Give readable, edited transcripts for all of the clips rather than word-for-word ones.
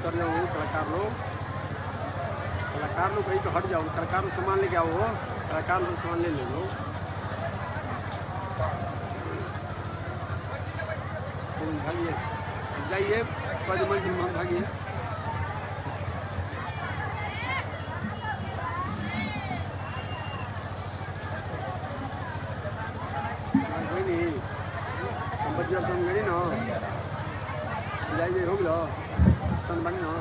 उतर जाओ कलाकार लोग कहीं तो हट जाओ, कलाकार लोग सामान लेके आओ, कलाकार लोग सामान ले लो। भागिए जाइए, भागिए। कोई नहीं संपत्ति और समझी ना जाइए, हो गया सन बनी ना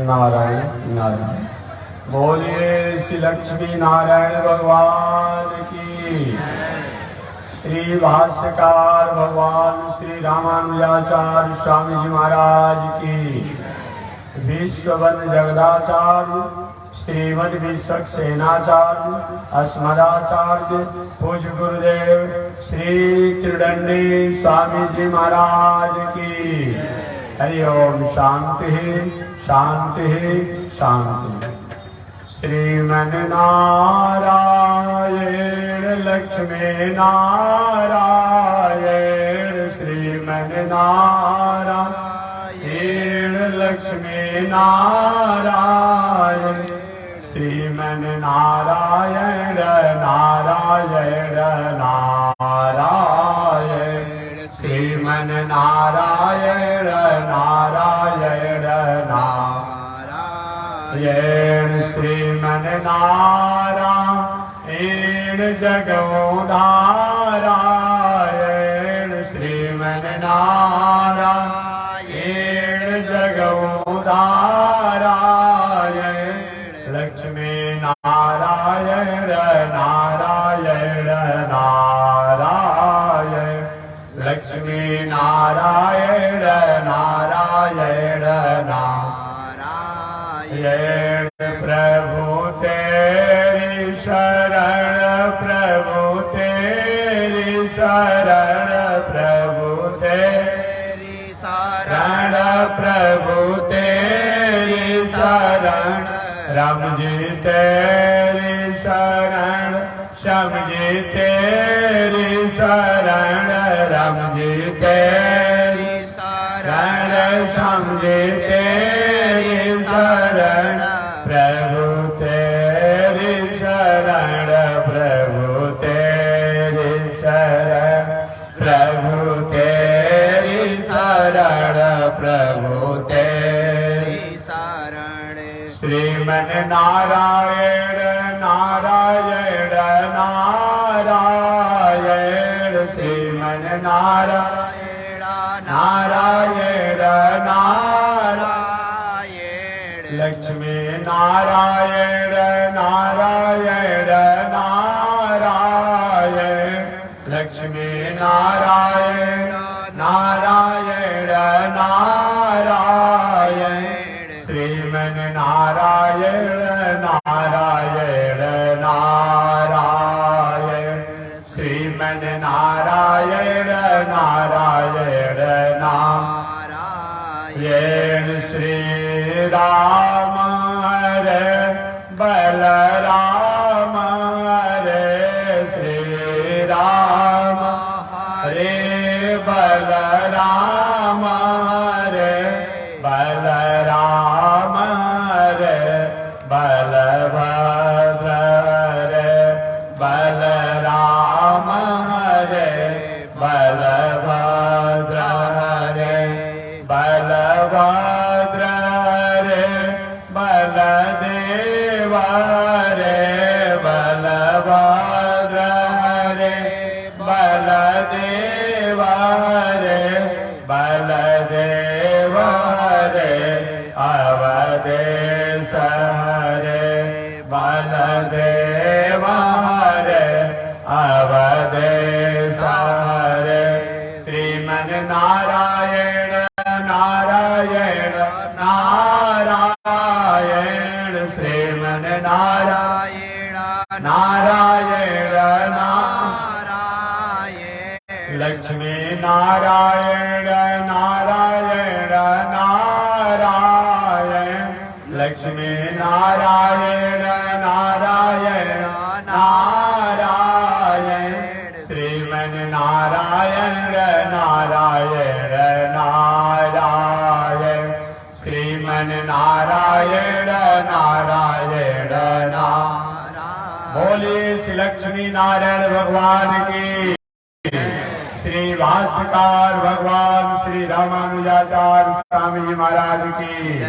नारायण नारायण। बोलिए श्री लक्ष्मी नारायण भगवान की। श्री भाष्यकार भगवान श्री रामानुजाचार्य स्वामी जी महाराज की। विश्ववन जगदाचार्य श्रीमद विश्वक्सेनाचार्य अस्मदाचार्य पूज्य गुरुदेव श्री त्रिदंडी स्वामी जी महाराज की। हरि ओम। शांति शांति शांति। श्रीमन्नारायण लक्ष्मी नारायण श्रीमन्नारायण लक्ष्मी नारायण श्रीमन्नारायण नारायण नारायण श्रीमन्नारायण नारायण नारायण श्रीमन्नारायण जगो नारायण श्रीमन्नारायण जगो नारायण लक्ष्मी नारायण नारायण नारायण लक्ष्मी नारायण नारायण नारायण। प्रभु तेरी शरण प्रभु तेरी शरण प्रभु तेरी शरण प्रभु तेरी शरण राम जी तेरी शरण श्याम जी तेरी शरण राम जी तेरी शरण श्याम जी तेरी शरण प्रभु तेरी शरण प्रभु तेरी शरण प्रभु तेरी शरण प्रभु तेरी शरण। श्रीमन्नारायण नारायण नारायण श्रीमन्नारायण नारायण नारायण लक्ष्मी नारायण नारायण नारायण लक्ष्मी नारायण नारायण नारायण श्रीमन्नारायण नारायण नारायण श्रीमन्नारायण नारायण नारायण। श्री राम हरे बलराम हरे श्री राम हरे बलराम हरे बलराम हरे बलभद्र हरे बलराम हरे बलभद्र हरे बलभद्र हरे बलदेव हरे बलभद्र हरे बलदेव हरे बलदेव हरे अवधेश हरे बलदेव हरे अवधेश हरे श्रीमन्नारायण नारायण नारायण श्रीमन्नारायण नारायण नारायण लक्ष्मी नारायण नारायण नारायण लक्ष्मी नारायण नारायण नारायण श्रीमन्नारायण नारायण नारायण नारायण। बोलिए श्री लक्ष्मी नारायण भगवान की। श्री भाष्यकार भगवान श्री रामानुजाचार्य स्वामी जी महाराज की।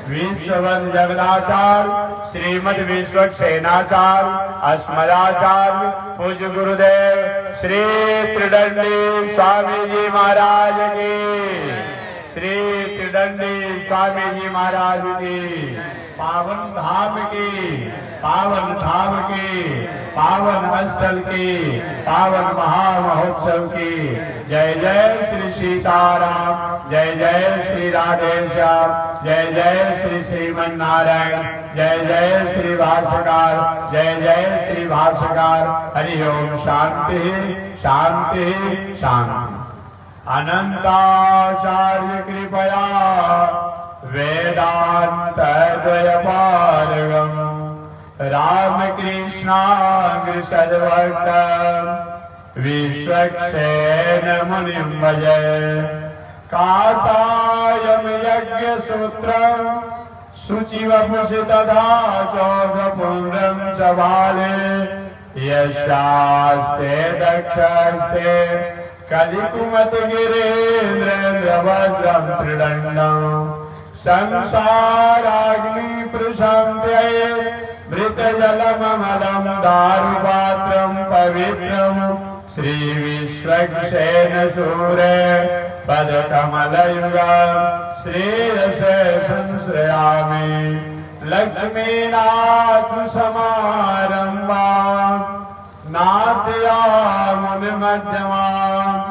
विश्ववंद जगदाचार्य श्रीमद विश्वक्सेनाचार्य अस्मदाचार्य पूज्य गुरुदेव श्री त्रिदंडी स्वामी जी महाराज की। श्री त्रिदंडी स्वामी जी महाराज की। पावन धाम की, पावन धाम की, पावन स्थल की, पावन महामहोत्सव की। जय जय श्री सीताराम, जय जय श्री राधेश्याम, जय जय श्री श्रीमन नारायण, जय जय श्री भाष्यकार, जय जय श्री भाष्यकार। हरि ओम। शांति शांति शांति। अनंताचार्य कृपया वेदांत द्वयपारगम रामकृष्णाग्र सद्भक्त विश्वक्सेन मुनिं भजे। काषायं यज्ञसूत्रं शुचिवपुषि तथा चौघपुण्ड्रं च बाले यशास्ते दक्षस्ते कलिकुमतिगिरीन्द्रेन्द्रवज्रं त्रिदण्डम् संसाराग्नि प्रशान्त्यै मृतजलममलं दारुपात्रं पवित्रं श्रीविश्वक्सेन सूरे पदकमलयुगं श्रेयसे संश्रयामि। लक्ष्मीनाथ समारम्भां नाथयामुनिमध्यमाम्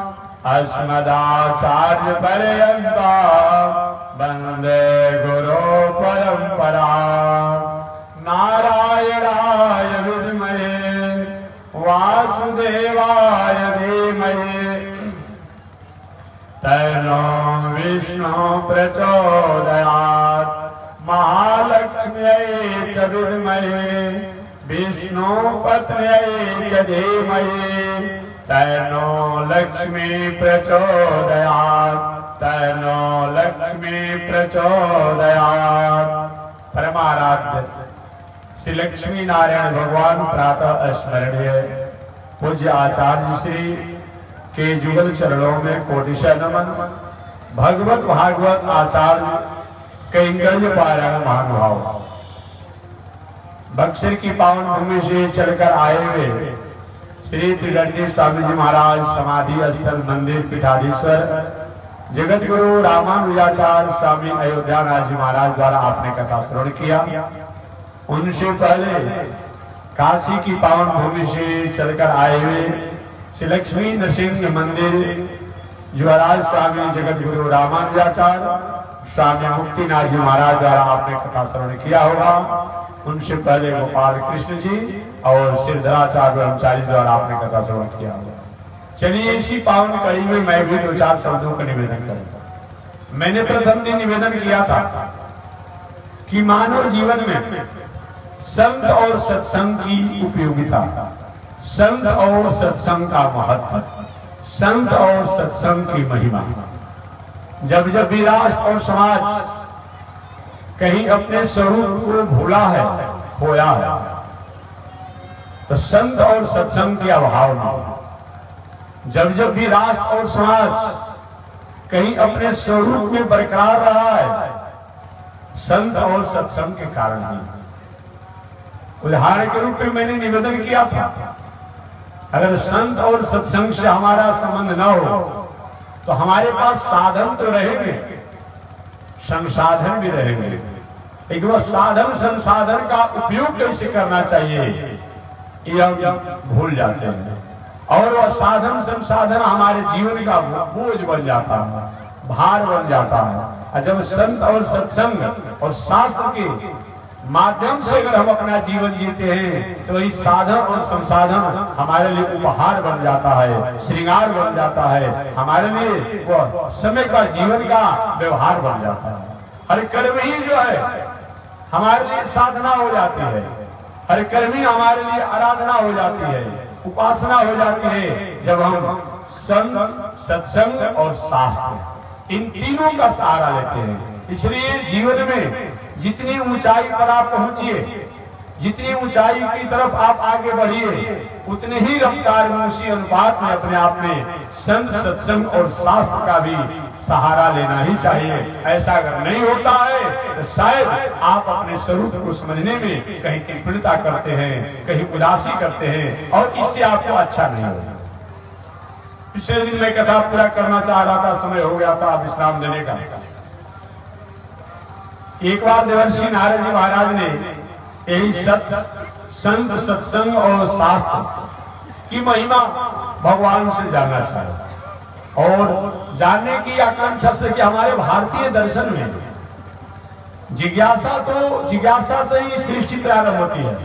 अस्मदाचार्य पर्यन्ताम् वन्दे गुरो परम्परा। नारायणाय विद्महे वासुदेवाय धीमहि तन्नो विष्णु प्रचोदयात्। महालक्ष्म्यै च विद्महे विष्णुपत्न्यै च धीमहि तन्नो लक्ष्मी प्रचोदयात्, तन्नो लक्ष्मी प्रचोदयात्। परमाराध्य श्री लक्ष्मी नारायण भगवान प्रातः स्मरणीय पूज्य आचार्य श्री के जुगल चरणों में कोटिशः नमन। भगवत भागवत आचार्य कैंकर्य पारायण महानुभाव बक्सर की पावन भूमि से चलकर आए हुए श्री त्रिदंडी स्वामी जी महाराज समाधि स्थल मंदिर पीठाधीश्वर जगत गुरु रामानुजाचार्य स्वामी अयोध्यानाथ जी महाराज द्वारा आपने कथा श्रवण किया। उनसे पहले काशी की पावन भूमि से चलकर आए हुए श्री लक्ष्मी नृसिंह मंदिर जुआराज स्वामी जगत गुरु रामानुजाचार्य स्वामी मुक्तिनाथ जी महाराज द्वारा आपने कथा श्रवण किया होगा। उनसे पहले गोपाल कृष्ण जी और सिद्धराचार्य ब्रह्मचारी द्वारा आपने कथा श्रवण किया होगा। चलिए इसी पावन कड़ी में मैं भी दो चार शब्दों का निवेदन करूंगा। मैंने प्रथम दिन निवेदन किया था कि मानव जीवन में संत और सत्संग की उपयोगिता, संत और सत्संग का महत्व, संत और सत्संग की महिमा। जब जब भी राष्ट्र और समाज कहीं अपने स्वरूप को भूला है, खोया है, तो संत और सत्संग के अभाव में। जब जब भी राष्ट्र और समाज कहीं अपने स्वरूप में बरकरार रहा है, संत और सत्संग के कारण ही। उदाहरण के रूप में मैंने निवेदन किया था, अगर संत और सत्संग से हमारा संबंध न हो तो हमारे पास साधन तो रहेंगे, संसाधन भी रहेंगे, लेकिन वह साधन संसाधन का उपयोग कैसे करना चाहिए ये हम भूल जाते हैं। और वह साधन संसाधन हमारे जीवन का बोझ बन जाता है, भार बन जाता है। और जब संत और सत्संग और शास्त्र के माध्यम से अगर हम अपना जीवन जीते हैं तो इस साधन और संसाधन हमारे लिए उपहार बन जाता है, श्रृंगार बन जाता है, हमारे लिए वह समय का जीवन का व्यवहार बन जाता है। हर कर्म ही जो है हमारे लिए साधना हो जाती है, हर कर्म ही हमारे लिए आराधना हो जाती है, उपासना हो जाती है। जब हम संत, सत्संग और शास्त्र इन तीनों का सहारा लेते हैं। इसलिए जीवन में जितनी ऊंचाई पर आप पहुंचिए, जितनी ऊंचाई की तरफ आप आगे बढ़िए, उतने ही रफ्तार में, उसी अनुपात में अपने आप में संत, सत्संग और शास्त्र का भी सहारा लेना ही चाहिए। ऐसा अगर नहीं होता है तो शायद आप अपने स्वरूप को समझने में कहीं कृपणता करते हैं, कहीं उदासी करते हैं, और इससे आपको अच्छा नहीं होगा। पिछले दिन मैं कथा पूरा करना चाह रहा था, समय हो गया था विश्राम देने का। एक बार देवर्षि नारद जी महाराज ने यही संत, सत्संग और शास्त्र की महिमा भगवान से जानना चाहा, और जानने की आकांक्षा से कि हमारे भारतीय दर्शन में जिज्ञासा से ही सृष्टि प्रारंभ होती है।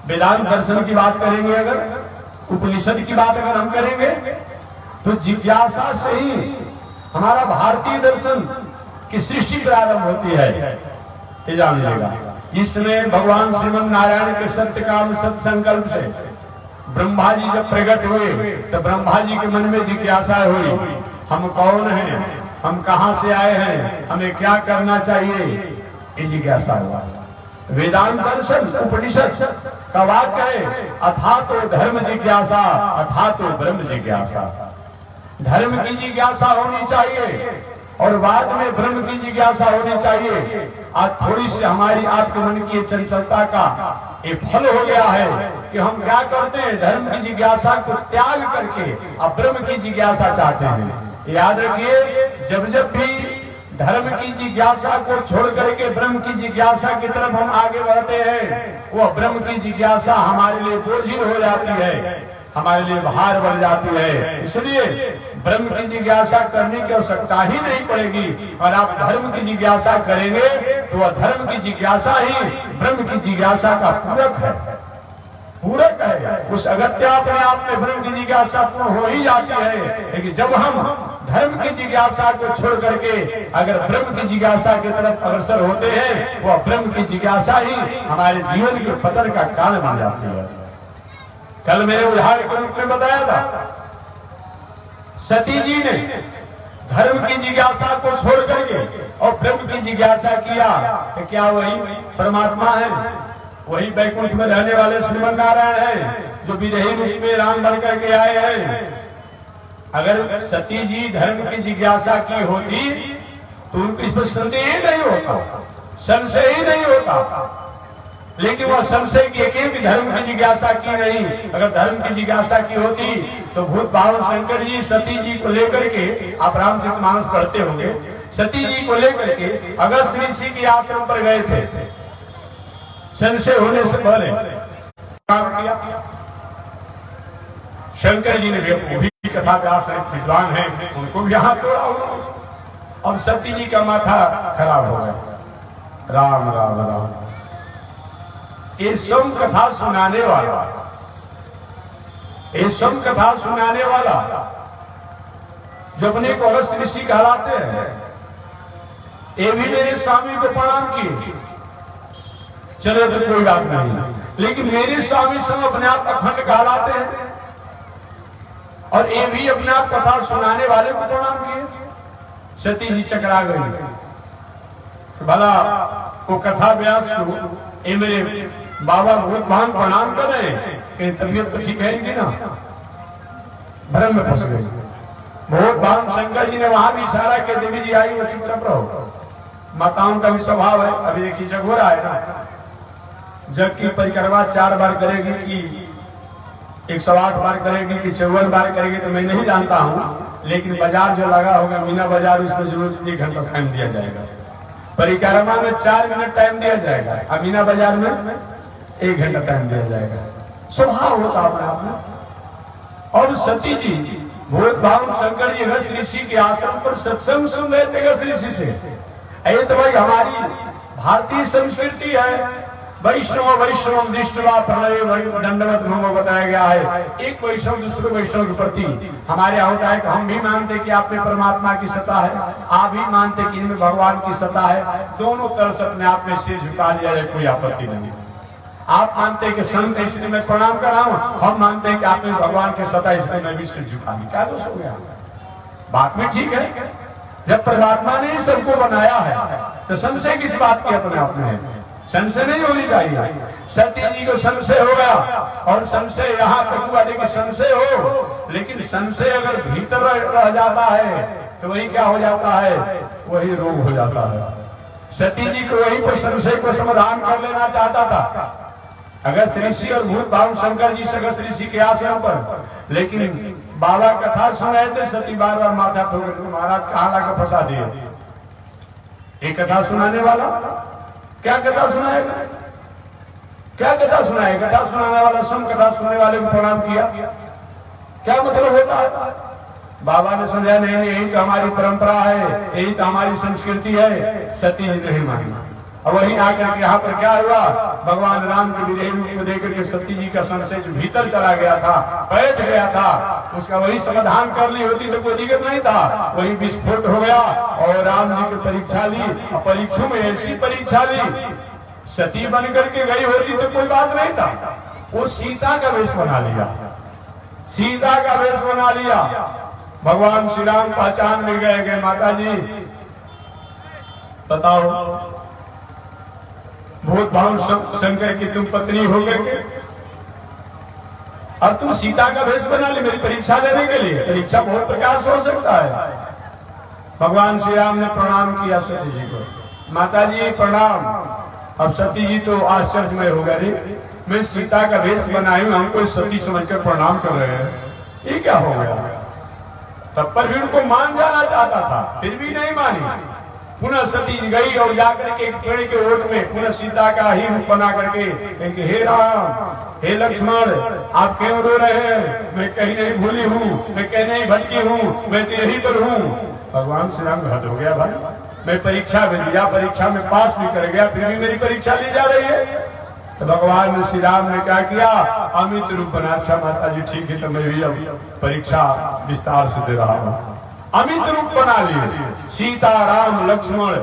वेदांत दर्शन की बात करेंगे, अगर उपनिषद की बात अगर हम करेंगे, तो जिज्ञासा से ही हमारा भारतीय दर्शन की सृष्टि प्रारंभ होती है, ये जान लीजिएगा। इसमें भगवान श्रीमन नारायण के सत्य काम सत्य संकल्प से ब्रह्मा जी जब प्रकट हुए तो ब्रह्मा जी के मन में जिज्ञासा हुई, हम कौन हैं, हम कहां से आए हैं, हमें क्या करना चाहिए, ये जिज्ञासा हुआ। वेदांत दर्शन उपनिषद का वाक्य है, अथातो धर्म जिज्ञासा अथातो ब्रह्म जिज्ञासा। धर्म की जिज्ञासा होनी चाहिए और बाद में ब्रह्म की जिज्ञासा होनी चाहिए। आज थोड़ी सी हमारी आपके मन की चंचलता का एक फल हो गया है कि हम क्या करते हैं, धर्म की जिज्ञासा को त्याग करके अब ब्रह्म की जिज्ञासा चाहते हैं। याद रखिए, जब भी धर्म की जिज्ञासा को छोड़ करके ब्रह्म की जिज्ञासा की तरफ हम आगे बढ़ते हैं, वह ब्रह्म की जिज्ञासा हमारे लिए बोझिल हो जाती है, हमारे लिए भार बढ़ जाती है। इसलिए ब्रह्म की जिज्ञासा करने की आवश्यकता ही नहीं पड़ेगी, और आप धर्म की जिज्ञासा करेंगे तो वह धर्म की जिज्ञासा ही ब्रह्म की जिज्ञासा का पूरक है, पूरक है। उस अगत्य अपने आप में ब्रह्म की जिज्ञासा पूर्ण हो ही जाती है। लेकिन जब हम धर्म की जिज्ञासा को छोड़ करके अगर ब्रह्म की जिज्ञासा की तरफ अग्रसर होते हैं, वह ब्रह्म की जिज्ञासा ही हमारे जीवन के पतन का कारण बन जाती है। कल मैंने उदाहरण के रूप में बताया था, सती जी ने धर्म की जिज्ञासा को छोड़ करके और ब्रह्म की जिज्ञासा किया, तो क्या वही परमात्मा है, वही वैकुंठ में रहने वाले श्रीमन नारायण हैं, जो विदेही रूप में राम बन करके आए हैं। अगर सती जी धर्म की जिज्ञासा की होती तो उनको इस पर संदेह ही नहीं होता, संशय ही नहीं होता। लेकिन वह संशय की एक धर्म की जिज्ञासा की नहीं। अगर धर्म की जिज्ञासा की होती तो भूत बावन शंकर जी सती जी को लेकर के, आप रामचरितमानस पढ़ते होंगे, सती जी को लेकर के अगस्त ऋषि के आश्रम पर गए थे, संशय होने से पहले काम किया। शंकर जी ने भी कथा व्यास विद्वान हैं, उनको भी हाथ तोड़ा होगा। अब सती जी का माथा खराब हो गया। राम राम राम, ये सम कथा सुनाने वाला, ये सम कथा सुनाने वाला जो अपने को अगस्त ऋषि कहलाते हैं, ये भी मेरे स्वामी को प्रणाम किए। चलो तो कोई बात नहीं, लेकिन मेरे स्वामी सब अपने आप अखंड कहलाते हैं और ये भी अपने आप कथा सुनाने वाले को प्रणाम किए। सती जी चकरा गई, भला वो कथा व्यास को ये मेरे बाबा भूत भान प्रणाम कर रहे हैं, कहीं तबीयत तो ठीक है इनकी ना, भ्रम में फंस गई। भूत भान शंकर जी ने वहां भी इशारा किया, देवी जी आई वो चुपचाप रहो। माताओं का भी स्वभाव है, अभी एक ही जग हो रहा है ना, जग की परिक्रमा 4 बार करेगी कि 108 बार करेगी कि 54 बार करेगी तो मैं नहीं जानता हूं, लेकिन बाजार जो लगा होगा मीना बाजार, उसमें जरूर 1 घंटा टाइम दिया जाएगा। परिक्रमा में 4 मिनट टाइम दिया जाएगा, अब मीना बाजार में 1 घंटा टाइम दिया जाएगा। स्वभाव होता अपने आप में। और सती जी भूत भावन शंकर जी अगस्त ऋषि के आश्रम पर सत्संग सुन रहे थे अगस्त ऋषि से। ये तो भाई हमारी भारतीय संस्कृति है। वैष्णव वैष्णव दृष्टवा प्रणय दंडवत भूमो बताया गया है। एक वैष्णव दूसरे वैष्णव के प्रति हमारे यहाँ होता है कि हम भी मानते कि आप में परमात्मा की सत्ता है, आप भी मानते कि इनमें भगवान की सत्ता है। दोनों तरफ से अपने आप में सिर झुका लिया जाए, कोई आपत्ति नहीं। आप मानते हैं कि संत है इसलिए मैं प्रणाम कर रहा हूँ, हम मानते हैं कि आप में भगवान की सत्ता इसलिए मैं भी सिर झुका ली। क्या दोष हो गया? बात में ठीक है, जब परमात्मा ने ही सबको बनाया है तो संशय किस बात की अपने आप में है? संशय नहीं होनी चाहिए। सती जी को संशय हो गया और संशय यहाँ तक हुआ कि संशय हो, लेकिन संशय अगर भीतर रह जाता है तो वही क्या हो जाता है? वही रोग हो जाता है। सती जी को वही पर संशय को समाधान कर लेना चाहता था अगस्त ऋषि और भूत भाव शंकर जी अगस्त ऋषि के आश्रम पर, लेकिन बाबा कथा सुन रहे थे। सती बार बार माथा ठोक के महाराज कहाँ लाकर फंसा दिए। एक कथा सुनाने वाला क्या कथा सुनाएगा? क्या कथा सुनाए? कथा सुनाने वाला स्वयं कथा सुनने वाले को प्रणाम किया, क्या मतलब होता है? बाबा ने समझा नहीं नहीं, यही तो हमारी परंपरा है, यही तो हमारी संस्कृति है। सती जी नहीं मानी। और वही आकर के यहाँ पर क्या हुआ? भगवान राम के विदेह रूप को देकर के सती जी का संशय जो भीतर चला गया था, बैठ गया था, उसका वही समाधान कर ली होती तो कोई दिक्कत नहीं था। वही विस्फोट हो गया और राम जी की परीक्षा ली और परीक्षों में ऐसी परीक्षा ली, सती बन करके गई होती तो कोई बात नहीं था। वो सीता का वेश बना लिया, सीता का वेश बना लिया। भगवान श्री राम पहचान में गए माता जी बताओ, भूत भाव शंकर की तुम पत्नी हो गए और तुम सीता का वेश बना ली मेरी परीक्षा देने के लिए। परीक्षा बहुत प्रकार से हो सकता है। भगवान श्री राम ने प्रणाम किया सती जी को, माता जी प्रणाम। अब सती जी तो आश्चर्यमय हो गए, मैं सीता का वेश बनाई हूं, हमको सती समझकर प्रणाम कर रहे हैं, ये क्या हो गया? तब पर भी उनको मान जाना चाहता था, फिर भी नहीं मानी। पुनः सती गई और जाकर के एक पेड़ के ओट में पुनः सीता का ही रूप बना करके कहेंगे, हे राम हे लक्ष्मण आप क्यों रो रहे हैं? मैं कहीं नहीं भूली हूँ, मैं कहीं नहीं भटकी हूँ, मैं तो यहीं पर हूँ। भगवान श्री राम हद हो गया भाई, मैं परीक्षा भी दिया, परीक्षा में पास भी कर गया, फिर भी मेरी परीक्षा ली जा रही है। तो भगवान श्री राम ने क्या किया? अमित रूप बना। अच्छा माता जी ठीक है, तो मैं भी अब परीक्षा विस्तार से दे रहा हूँ। अमित रूप बना लिए, सीता राम लक्ष्मण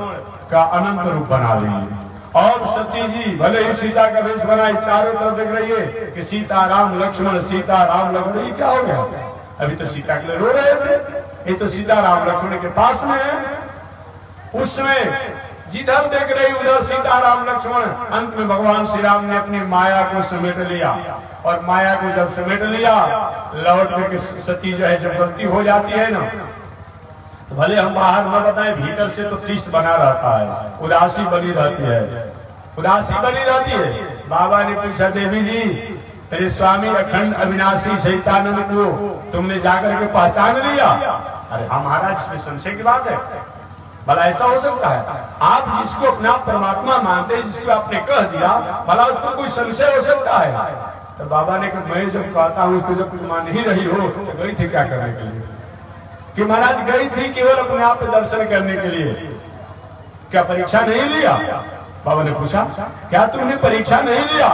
का अनंत रूप बना लिए। और सती जी भले ही सीता का वेश बनाई, चारों तरफ देख रही है कि सीता राम लक्ष्मण, सीता राम लक्ष्मण। ये क्या हो गया? अभी तो सीता के लिए रो रहे थे, ये तो सीता राम लक्ष्मण के पास में है। उसमें जिधर देख रही उधर सीता राम लक्ष्मण। अंत में भगवान श्री राम ने अपनी माया को समेट लिया और माया को जब समेट लिया, लौट करके सती जो है जब गलती हो जाती है ना, तो भले हम बाहर न बताएं, भीतर से तो तीस बना रहता है, उदासी बनी रहती है, उदासी बनी रहती है। बाबा ने पूछा, देवी जी मेरे स्वामी अखंड अविनाशी सहितानंद को तुमने जाकर के पहचान लिया? अरे हमारा इसमें संशय की बात है, भला ऐसा हो सकता है? आप जिसको अपना परमात्मा मानते हैं, जिसको आपने कह दिया, भला उसको कोई संशय हो सकता है? तो बाबा ने कहा, मैं जब कहता हूँ उसको जब तुम मान ही रही हो तो गई थी क्या करने के लिए? कि महाराज गई थी केवल अपने आप दर्शन करने के लिए, क्या परीक्षा नहीं लिया? बाबा ने पूछा, क्या तुमने परीक्षा नहीं लिया?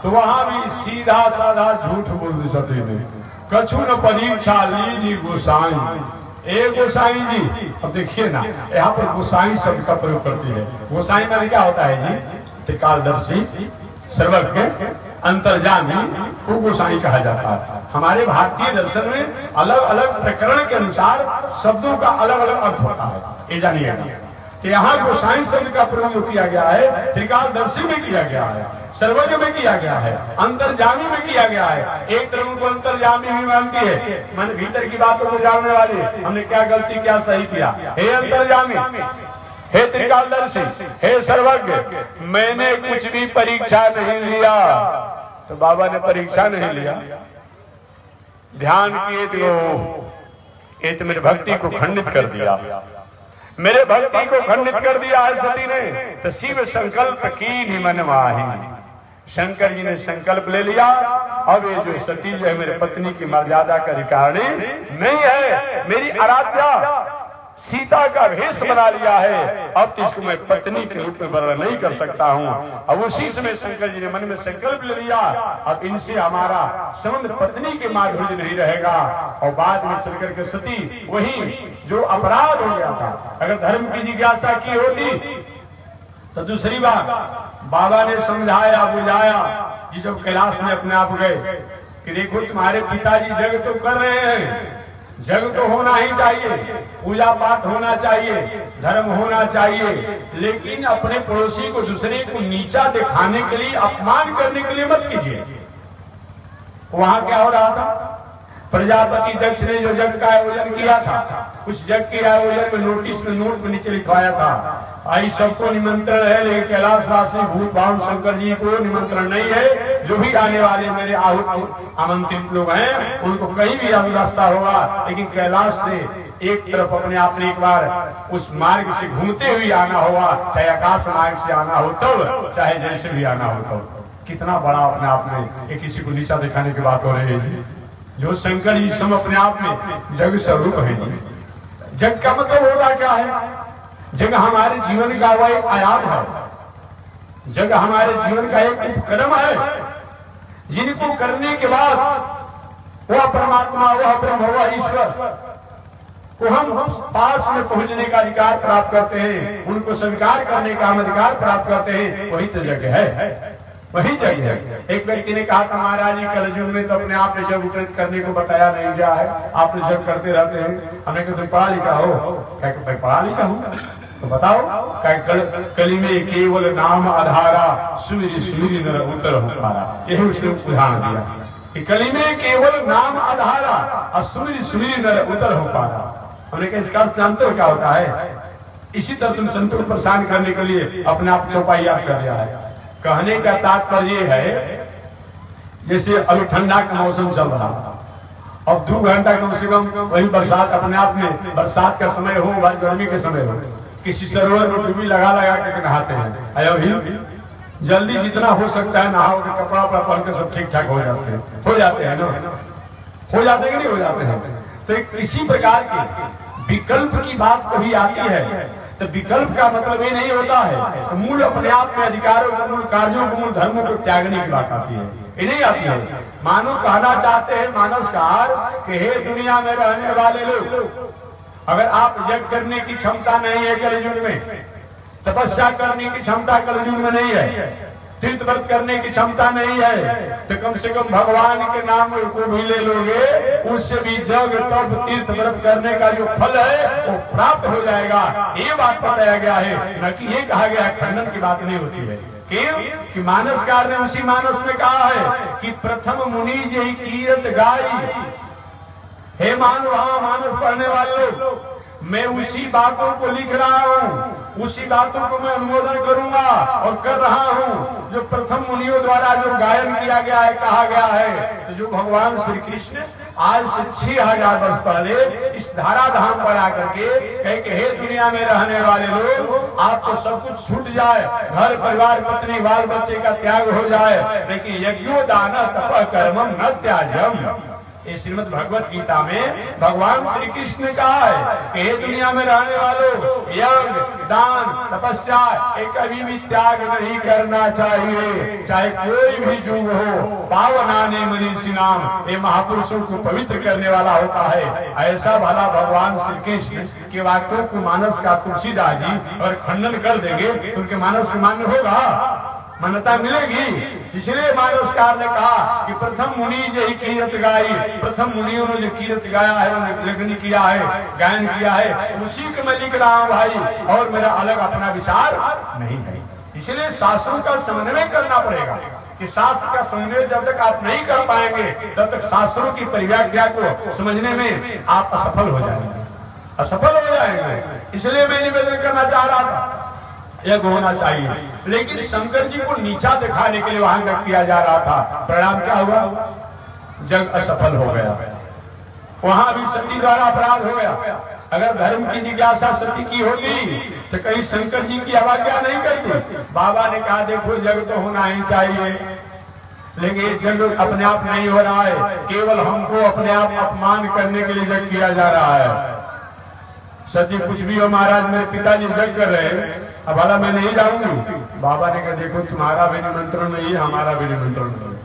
तो वहां भी सीधा साधा झूठ बोल दी सती ने, कछु न परीक्षा ली गोसाई। ए गोसाई जी, अब देखिए ना यहाँ पर गोसाई शब्द का प्रयोग करती है। गोसाई में क्या होता है जी? त्रिकालदर्शी, सर्वज्ञ, अंतर्यामी को गोसाई कहा जाता है। हमारे भारतीय दर्शन में अलग अलग प्रकरण के अनुसार शब्दों का अलग अलग अर्थ होता है, ये जानिए। तो यहाँ गोसाई शब्द का प्रयोग किया गया है, त्रिकालदर्शी में किया गया है, सर्वज्ञ में किया गया है, अंतर्यामी में किया गया है। एक तरह को अंतर्यामी भी मानती है, मन भीतर की बातों को जानने वाले, हमने क्या गलती क्या सही किया। हे अंतर्यामी, हे त्रिकालदर्शी, हे सर्वज्ञ, मैंने कुछ भी परीक्षा नहीं लिया। तो बाबा ने परीक्षा नहीं लिया, ध्यान किए तो ये तो मेरी भक्ति को खंडित कर दिया, मेरे भक्ति को खंडित कर दिया है सती ने। तो शिव संकल्प की नि मन माही, शंकर जी ने संकल्प ले लिया, अब ये जो सती जो है मेरे पत्नी की मर्यादा का अधिकारी नहीं है, मेरी आराध्या सीता का भेष बना लिया है, अब तो इसको मैं पत्नी के रूप में वर्णन नहीं कर सकता हूँ। अब उसी समय शंकर जी ने मन में संकल्प ले लिया, अब इनसे हमारा संबंध पत्नी के माधुर्य नहीं रहेगा। और बाद में चल करके सती वही जो अपराध हो गया था, अगर धर्म की जिज्ञासा की होती तो दूसरी बात बाबा ने समझाया बुझाया। जी जब कैलाश में अपने आप गए कि देखो तुम्हारे पिताजी जग तो कर रहे हैं, जग तो होना ही चाहिए, पूजा पाठ होना चाहिए, धर्म होना चाहिए, लेकिन अपने पड़ोसी को, दूसरे को नीचा दिखाने के लिए, अपमान करने के लिए मत कीजिए। वहां क्या हो रहा था? प्रजापति दक्ष ने जो यज्ञ का आयोजन किया था, उस यज्ञ के आयोजन में नोटिस में, नोट में नीचे लिखवाया था, आई सबको निमंत्रण है, लेकिन कैलाशवासी भूत भावन शंकर जी को निमंत्रण नहीं है। जो भी आने वाले मेरे आमंत्रित लोग हैं, उनको कहीं भी रास्ता होगा, लेकिन कैलाश से एक तरफ अपने आप ने एक बार उस मार्ग से घूमते हुए आना होगा, चाहे आकाश मार्ग से आना हो तब, चाहे जैसे भी आना हो तब। कितना बड़ा अपने आप में ये किसी को नीचा दिखाने की बात हो रही है। जो शंकर जी सब अपने आप में जग स्वरूप है। जग का मतलब होगा क्या है? जग हमारे जीवन का वह एक आयाम है, जग हमारे जीवन का एक उपक्रम है, जिनको करने के बाद वह परमात्मा, वह ब्रह्म, वह ईश्वर को हम पास में पहुंचने का अधिकार प्राप्त करते हैं, उनको स्वीकार करने का हम अधिकार प्राप्त करते हैं। वही तो जग है, वही जग है। एक व्यक्ति ने कहा था, महाराज जी कलयुग में तो अपने आप ने जग उपकृत करने को बताया नहीं गया है, आप जग करते रहते हैं। हमने कहा तुम पढ़ा लिखा हो? क्या मैं पढ़ा लिखा हूँ? तो बताओ। कली में केवल नाम आधारा, सुमिर सुमिर नर उतर हो पारा। यही उसने उदाहरण दिया कि कली में केवल नाम आधारा और सुमिर सुमिर नर उतर हो पारा। हमने कहा इसका जानते हो क्या होता है? इसी तरह तुम संतों को परेशान करने के लिए अपने आप चौपाइया कर दिया है। कहने का तात्पर्य है, जैसे अभी ठंडा का मौसम चल रहा, अब 2 घंटा कम से कम वही बरसात, अपने आप में बरसात का समय हो, गर्मी के समय हो, किसी सरोवर में डुबी लगा लगा के नहाते हैं। अभी जल्दी जितना हो सकता है नहाओ, कपड़ा वपड़ा पहन के सब ठीक ठाक हो जाते हैं ना? हो जाते हैं कि नहीं हो जाते हैं? तो इसी प्रकार के विकल्प की बात कभी आती है, तो विकल्प का मतलब ये नहीं होता है तो मूल अपने आप में अधिकारों को, मूल कार्यों को, मूल धर्मों को त्यागने की बात आती है, ये नहीं आती है। मानो कहना चाहते हैं मानसकार कि हे दुनिया में रहने वाले लोग, अगर आप यज्ञ करने की क्षमता नहीं है कलयुग में, तपस्या करने की क्षमता कलयुग में नहीं है, तीर्थ व्रत करने की क्षमता नहीं है, तो कम से कम भगवान के नाम को भी ले लोगे, उससे भी जग तप तीर्थ व्रत करने का जो फल है वो प्राप्त हो जाएगा। ये बात बताया गया है, न कि ये कहा गया खंडन की बात नहीं होती है। क्यों? कि मानसकार ने उसी मानस में कहा है कि प्रथम मुनि जी कीरत गाई। हे मानव मानस पढ़ने वाले लोग, मैं उसी बातों को लिख रहा हूँ, उसी बातों को मैं अनुमोदन करूंगा और कर रहा हूँ जो प्रथम मुनियों द्वारा जो गायन किया गया है, कहा गया है। तो जो भगवान श्री कृष्ण आज से 6000 वर्ष पहले इस धराधाम पर आकर के कहे कि हे दुनिया में रहने वाले लोग, आपको सब कुछ छूट जाए, घर परिवार पत्नी बाल बच्चे का त्याग हो जाए, लेकिन यज्ञो दान तप कर्मम न त्याज्यम। ये श्रीमद् भगवत गीता में भगवान श्री कृष्ण ने कहा है कि हे दुनिया में रहने वालों, यज्ञ दान तपस्या एक कभी भी त्याग नहीं करना चाहिए, चाहे कोई भी युग हो। पावनाने मनीषी नाम, ये महापुरुषों को पवित्र करने वाला होता है। ऐसा भला भगवान श्री कृष्ण के वाक्यों को मानस का तुलसीदास जी अगर खंडन कर देंगे तो उनके मानस को मान्य होगा, मान्यता मिलेगी। इसलिए मानसकार ने कहा कि प्रथम मुनि यही कीरत गाई, प्रथम मुनियों ने जो कीरत गाया है, लेखनी किया है, गायन किया है, उसी को मैं लिख रहा हूँ भाई, और मेरा अलग अपना विचार नहीं है। इसलिए शास्त्रों का समन्वय करना पड़ेगा कि शास्त्र का समन्वय जब तक आप नहीं कर पाएंगे तब तक शास्त्रों की परिव्याख्या को समझने में आप असफल हो जाएंगे, असफल हो जाएंगे। इसलिए मैं निवेदन करना चाह रहा था, यज्ञ होना चाहिए, लेकिन शंकर जी को नीचा दिखाने के लिए वहां तक किया जा रहा था। परिणाम क्या हुआ? जग असफल हो गया, वहां भी सती द्वारा अपराध हो गया। अगर धर्म की जिज्ञासा सती की होती तो कहीं शंकर जी की अवज्ञा नहीं करती। बाबा ने कहा देखो जग तो होना ही चाहिए, लेकिन ये जग अपने आप नहीं हो रहा है, केवल हमको अपने आप अपमान करने के लिए जग किया जा रहा है। सती कुछ भी हो महाराज, मेरे पिताजी जग कर रहे हैं, अब वाला मैं नहीं जाऊंगी। बाबा ने कहा देखो तुम्हारा भी निमंत्रण नहीं है, हमारा भी निमंत्रण नहीं है,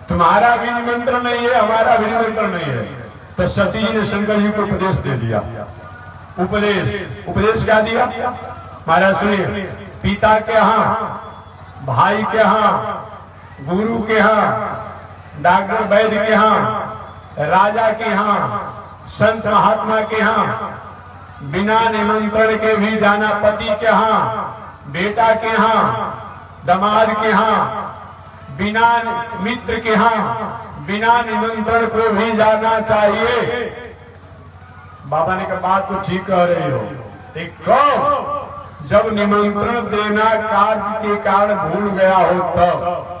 तुम्हारा भी निमंत्रण नहीं है, हमारा भी निमंत्रण नहीं है। तो सती जी ने शंकर जी को उपदेश दे दिया। उपदेश क्या दिया महाराज सुनिए। पिता के यहाँ, भाई के यहाँ, गुरु के यहाँ, डॉक्टर वैद्य के यहाँ, राजा के यहाँ, संत महात्मा के यहाँ बिना निमंत्रण के भी जाना, पति के यहाँ, बेटा के यहाँ, दामाद के यहाँ, बिना मित्र के यहाँ बिना निमंत्रण को भी जाना चाहिए। बाबा ने कहा बात तो ठीक कह रही हो, एक कब जब निमंत्रण देना कार्य के कारण भूल गया हो तब,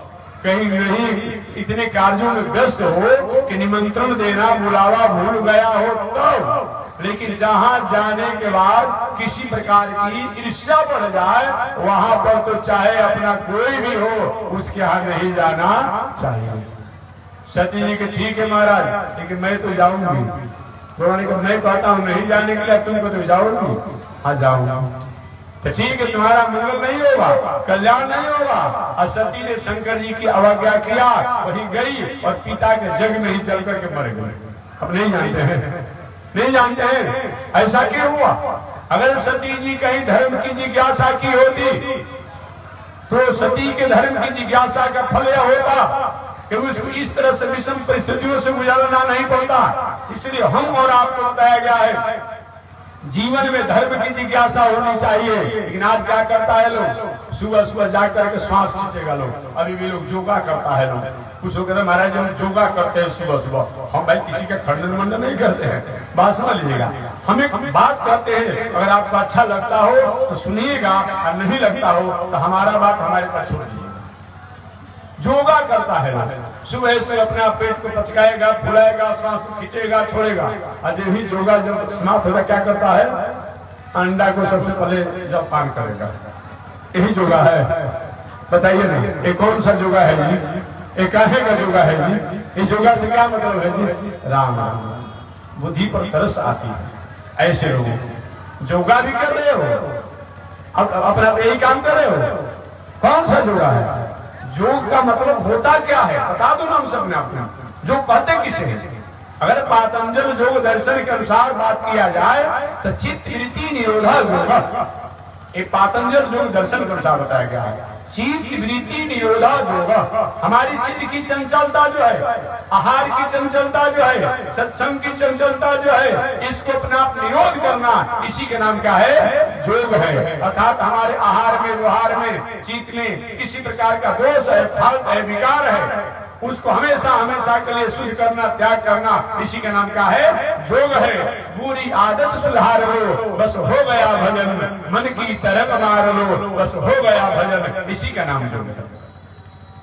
कहीं नहीं इतने कार्यों में व्यस्त हो कि निमंत्रण देना बुलावा भूल गया हो तब। लेकिन जहां जाने के बाद किसी प्रकार की ईर्ष्या बढ़ जाए, वहां पर तो चाहे अपना कोई भी हो उसके यहाँ नहीं जाना चाहिए। सती जी के ठीक है महाराज, लेकिन मैं तो जाऊंगी। भगवान ने कहा मैं कहता हूँ नहीं जाने के लिए, तुमको तो जाओगी। हाँ जाऊंगा। तो ठीक है, तुम्हारा मंगल नहीं होगा, कल्याण नहीं होगा। और सती ने शंकर जी की अवज्ञा किया, वही गई और पिता के जग में ही जल करके मर गए। अब नहीं जानते हैं, नहीं जानते हैं ऐसा क्यों हुआ। अगर सती जी कहीं धर्म की जिज्ञासा की होती तो सती के धर्म की जिज्ञासा का फल यह होता कि उसको इस तरह से विषम परिस्थितियों से गुजरना नहीं पड़ता। इसलिए हम और आपको बताया गया है जीवन में धर्म की जिज्ञासा होनी चाहिए। लेकिन आज क्या करता है लोग, सुबह सुबह जाकर के श्वास खींचेगा लोग। अभी भी लोग योगा करता है, लोग कुछ लोग कहते हैं महाराज हम योगा करते हैं सुबह सुबह। हम भाई किसी का खंडन मंडन नहीं करते हैं, बात समझ लीजिएगा। हम एक बात कहते हैं, अगर आपको अच्छा लगता हो तो सुनिएगा, और नहीं लगता हो तो हमारा बात हमारे पास छोड़ दीजिएगा। योगा करता है, सुबह से अपने पेट को पचकाएगा, फुलाएगा, सांस को खींचेगा, छोड़ेगा। और यही योगा जब समाप्त होगा क्या करता है, अंडा को सबसे पहले जब पान करेगा। यही योगा है, बताइए ना ये कौन सा योगा है जी, ये काहे का योगा है जी। इस योगा से क्या मतलब है जी, राम राम बुद्धि पर तरस आती है। ऐसे लोग योगा भी कर रहे हो, अब अपना यही काम कर रहे हो, कौन सा योगा है। योग का मतलब होता क्या है बता दो ना हम सब ने आपको। योग कहते किसे हैं। अगर पातंजल योग दर्शन के अनुसार बात किया जाए तो चित्त वृत्ति निरोधा योग, एक पातंजल योग दर्शन के अनुसार बताया गया है। चित्त वृत्ति निरोधा योग, हमारी चित्त की चंचलता जो है, आहार की चंचलता जो है, सत्संग की चंचलता जो है, इसको अपना आप निरोध करना, इसी के नाम क्या है, योग है। अर्थात हमारे आहार में, व्यवहार में, चित्त में किसी प्रकार का दोष है, फाल्ट है, विकार है, उसको हमेशा हमेशा के लिए शुद्ध करना, त्याग करना, इसी का नाम क्या है, योग है। बुरी आदत सुधार लो बस हो गया भजन, मन की तरफ मार लो बस हो गया भजन, इसी का नाम योग है।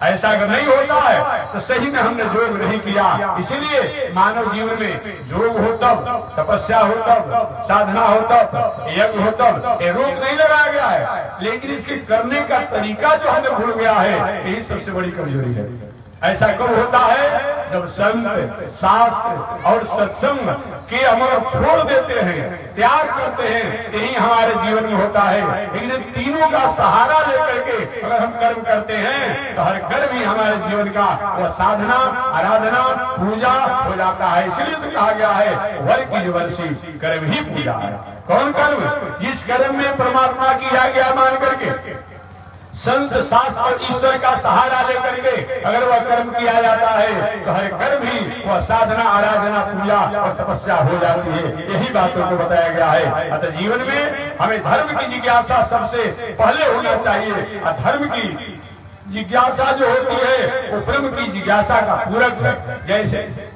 ऐसा अगर नहीं होता है तो सही में हमने योग नहीं किया। इसलिए मानव जीवन में योग हो तब, तपस्या हो तब, साधना हो तब, यज्ञ हो तब, ये रोक नहीं लगाया गया है। लेकिन इसके करने का तरीका जो हमें भूल गया है, यही सबसे बड़ी कमजोरी है। ऐसा कब होता है, जब संत, शास्त्र और सत्संग के हम छोड़ देते हैं, त्याग करते हैं, यही हमारे जीवन में होता है। लेकिन तीनों का सहारा लेकर के अगर हम कर्म करते हैं तो हर कर्म ही हमारे जीवन का वह साधना, आराधना, पूजा हो जाता है। इसलिए तो कहा गया है वर की वर्षी कर्म ही पूजा है। कौन कर्म, जिस कर्म में परमात्मा की आज्ञा मान करके, संत, शास्त्र और ईश्वर का सहारा लेकर के अगर वह कर्म किया जाता है तो हर कर्म ही वह साधना, आराधना, पूजा और तपस्या हो जाती है। यही बातों को बताया गया है। अतः जीवन में हमें धर्म की जिज्ञासा सबसे पहले होना चाहिए। और धर्म की जिज्ञासा जो होती है वो ब्रह्म की जिज्ञासा का पूरक है। जैसे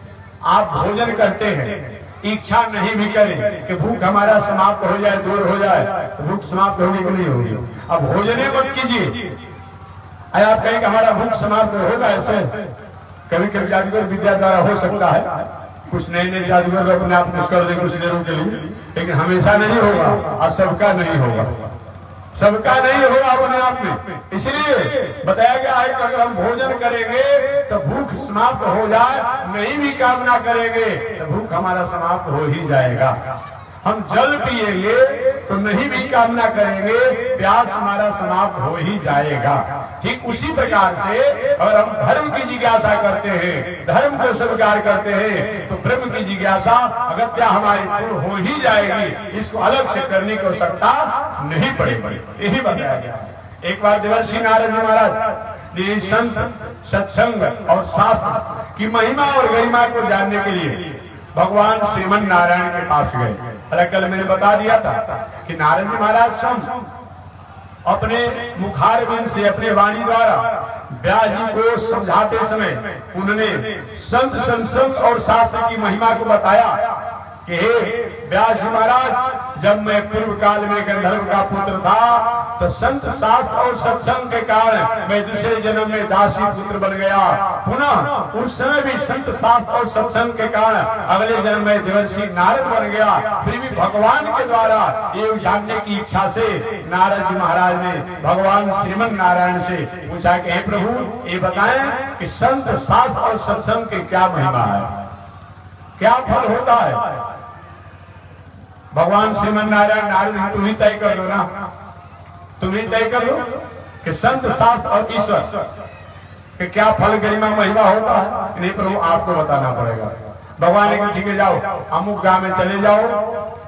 आप भोजन करते हैं, इच्छा नहीं भी करें कि भूख हमारा समाप्त हो जाए, दूर हो जाए, तो भूख समाप्त होगी कि नहीं होगी। अब भोजने मत कीजिए। आप कहें कि हमारा भूख समाप्त होगा, ऐसे कभी कभी जादूगर विद्या द्वारा हो सकता है। कुछ नए नए जादूगर अपने आप कुछ कर दे कुछ देरों के लिए, लेकिन हमेशा नहीं होगा और सबका नहीं होगा, सबका नहीं होगा अपने आप में। इसलिए बताया गया है कि अगर हम भोजन करेंगे तो भूख समाप्त हो जाए, नहीं भी कामना करेंगे तो भूख हमारा समाप्त हो ही जाएगा। हम जल पिएंगे तो नहीं भी कामना करेंगे, प्यास हमारा समाप्त हो ही जाएगा। ठीक उसी प्रकार से अगर हम धर्म की जिज्ञासा करते हैं, धर्म को स्वीकार करते हैं, तो ब्रह्म की जिज्ञासा अगत्य हमारी पूर्ण हो ही जाएगी। इसको अलग से करने की आवश्यकता नहीं पड़ेगी। यही बताया गया। एक बार देवर्षि नारद जी महाराज संत, सत्संग और शास्त्र की महिमा और गरिमा को जानने के लिए भगवान श्रीमन नारायण के पास गए। अरे कल मैंने बता दिया था कि नारद जी महाराज स्वयं अपने मुखारबिंद से अपने वाणी द्वारा व्यास जी को समझाते समय उन्होंने संत सत्संग और शास्त्र की महिमा को बताया कि हे व्यास जी महाराज, जब मैं पूर्व काल में गंधर्व का पुत्र था तो संत शास्त्र और सत्संग के कारण मैं दूसरे जन्म में दासी पुत्र बन गया। पुनः उस समय भी संत शास्त्र और सत्संग के कारण अगले जन्म में देवर्षि नारद बन गया। फिर भी भगवान के द्वारा ये जानने की इच्छा से नारद जी महाराज ने भगवान श्रीमन नारायण से पूछा कि हे प्रभु, ये बताएं कि संत शास्त्र और सत्संग की क्या महिमा है, क्या फल होता है। भगवान श्रीमन नारायण नारद तुम ही तय कर दो ना, तुम ही तय कर दो कि संत शास्त्र और ईश्वर कि क्या फल गरिमा महिमा होता है। नहीं प्रभु, आपको बताना पड़ेगा। भगवान ने कहा ठीक है, जाओ अमुक गांव में चले जाओ।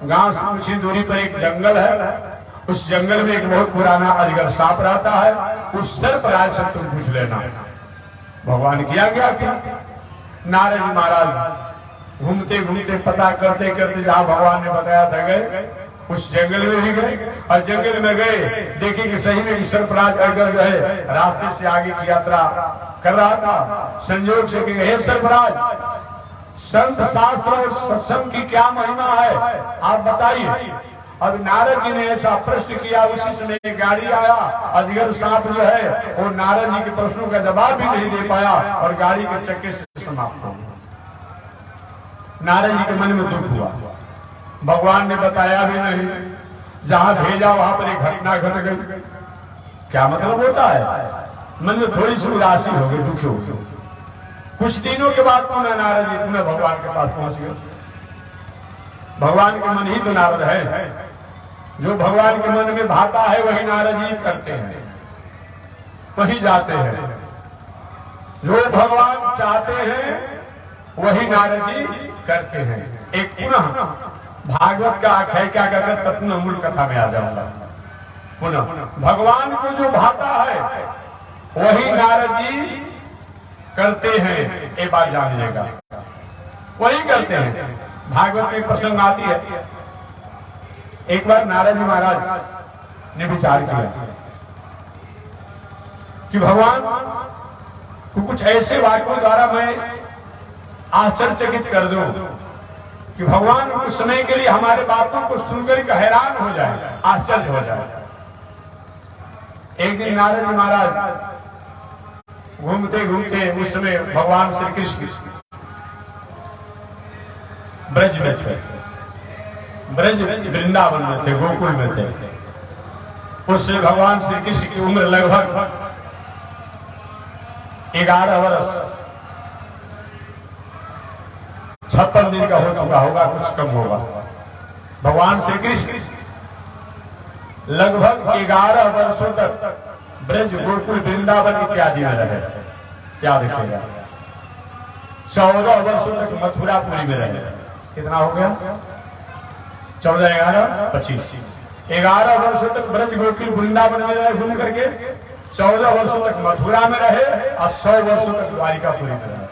गांव से कुछ ही दूरी पर एक जंगल है, उस जंगल में एक बहुत पुराना अजगर सांप रहता है, उस सर्पराज से तुम पूछ लेना। भगवान किया गया कि नारद जी महाराज घूमते घूमते पता करते करते जहां भगवान ने बताया था गए, उस जंगल में भी गए और जंगल में गए, देखे कि सही में सर्पराज अजगर जो है रास्ते से आगे की यात्रा कर रहा था। संयोग से हे सर्पराज, संत शास्त्र और सत्संग की क्या महिमा है, आप बताइए। अब नारद जी ने ऐसा प्रश्न किया, उसी समय एक गाड़ी आया। अजगर सांप जो है वो नारद जी के प्रश्नों का जवाब भी नहीं दे पाया और गाड़ी के चक्के से समाप्त हो गया। नारद जी के मन में दुख हुआ, भगवान ने बताया भी नहीं, जहां भेजा वहां पर एक घटना घट गई। क्या मतलब होता है, मन में थोड़ी सी उदासी हो गई, दुखी हो गई। कुछ दिनों के बाद पुनः नारद जी पुनः भगवान के पास पहुंच गए। भगवान के मन ही तो नारद है, जो भगवान के मन में भाता है वही नारद जी करते हैं, वही जाते हैं। जो भगवान चाहते हैं वही नारद जी करते हैं। एक पुनः भागवत का आख्यायिका कर तब पुनः मूल कथा में आ जाऊंगा। पुनः भगवान को जो भाता है वही नारद जी करते हैं, एक बार जानिएगा, वही करते हैं। भागवत में प्रसंग आती है, एक बार नारद जी महाराज ने विचार किया कि भगवान को कुछ ऐसे वाक्यों द्वारा मैं आश्चर्यचकित कर दूं कि भगवान कुछ समय के लिए हमारे बातों को सुनकर के हैरान हो जाए, आश्चर्य हो जाए। एक दिन नारद जी महाराज घूमते घूमते, उस समय भगवान श्री कृष्ण ब्रज में थे, ब्रज वृंदावन में थे, गोकुल में थे। उससे भगवान श्री कृष्ण की उम्र लगभग 11 वर्ष 56 दिन का हो चुका होगा, कुछ कम होगा। भगवान श्री कृष्ण लगभग 11 वर्षों तक ब्रज गोकुल वृंदावन इत्यादि में रहे। क्या देखिएगा, 14 वर्षों तक मथुरापुरी में रहे। कितना हो गया, 14, 11, 25, 11 वर्षों तक ब्रज गोकुल वृंदावन में रहे घूम करके, 14 वर्षों तक मथुरा में रहे और 100 वर्षों तक द्वारिकापुरी में रहे।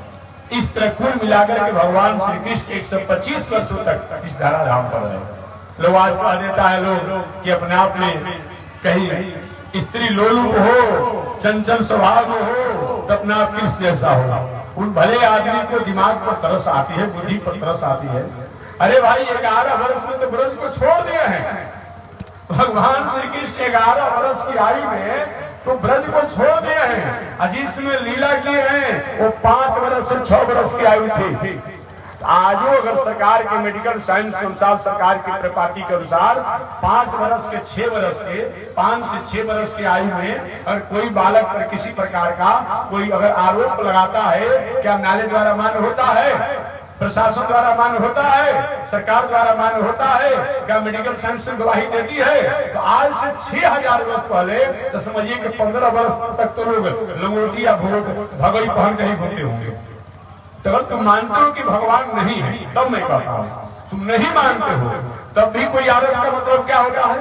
इस तरह कुल मिलाकर के भगवान श्री कृष्ण 125 वर्षों तक इस धराधाम पर रहे। लोग आज कह देता है लोग कि अपने आप में कहीं स्त्री लोलुप हो, चंचल स्वभाव हो तो अपना आप कृष्ण जैसा हो। उन भले आदमी को दिमाग पर तरस आती है, बुद्धि पर तरस आती है। अरे भाई 11 वर्ष में तो ब्रज को छोड़ दिए हैं। भगवान श्री कृष्ण 11 वर्ष की आयु में तो ब्रज को छोड़ दिए हैं। जिसमें लीला किए हैं वो 5 वर्ष से 6 वर्ष की आयु थी। आजो अगर सरकार के मेडिकल साइंस के अनुसार, सरकार की प्रपाति के अनुसार 5 वर्ष के 6 वर्ष के 5 से 6 वर्ष की आयु में अगर कोई बालक पर किसी प्रकार का कोई अगर आरोप लगाता है, क्या न्यायालय द्वारा मान्य होता है, प्रशासन द्वारा मान्य होता है, सरकार द्वारा मान्य होता है, क्या मेडिकल साइंस से गवाही देती है? तो आज से 6000 वर्ष पहले तो समझिए कि 15 वर्ष तक तो लोग लंगोटी या भगोई पहन के ही घूमते होंगे। तो अगर तुम मानते हो कि भगवान नहीं है तब मैं कहता हूं, तुम नहीं मानते हो तब भी कोई आरोप का मतलब क्या होता है,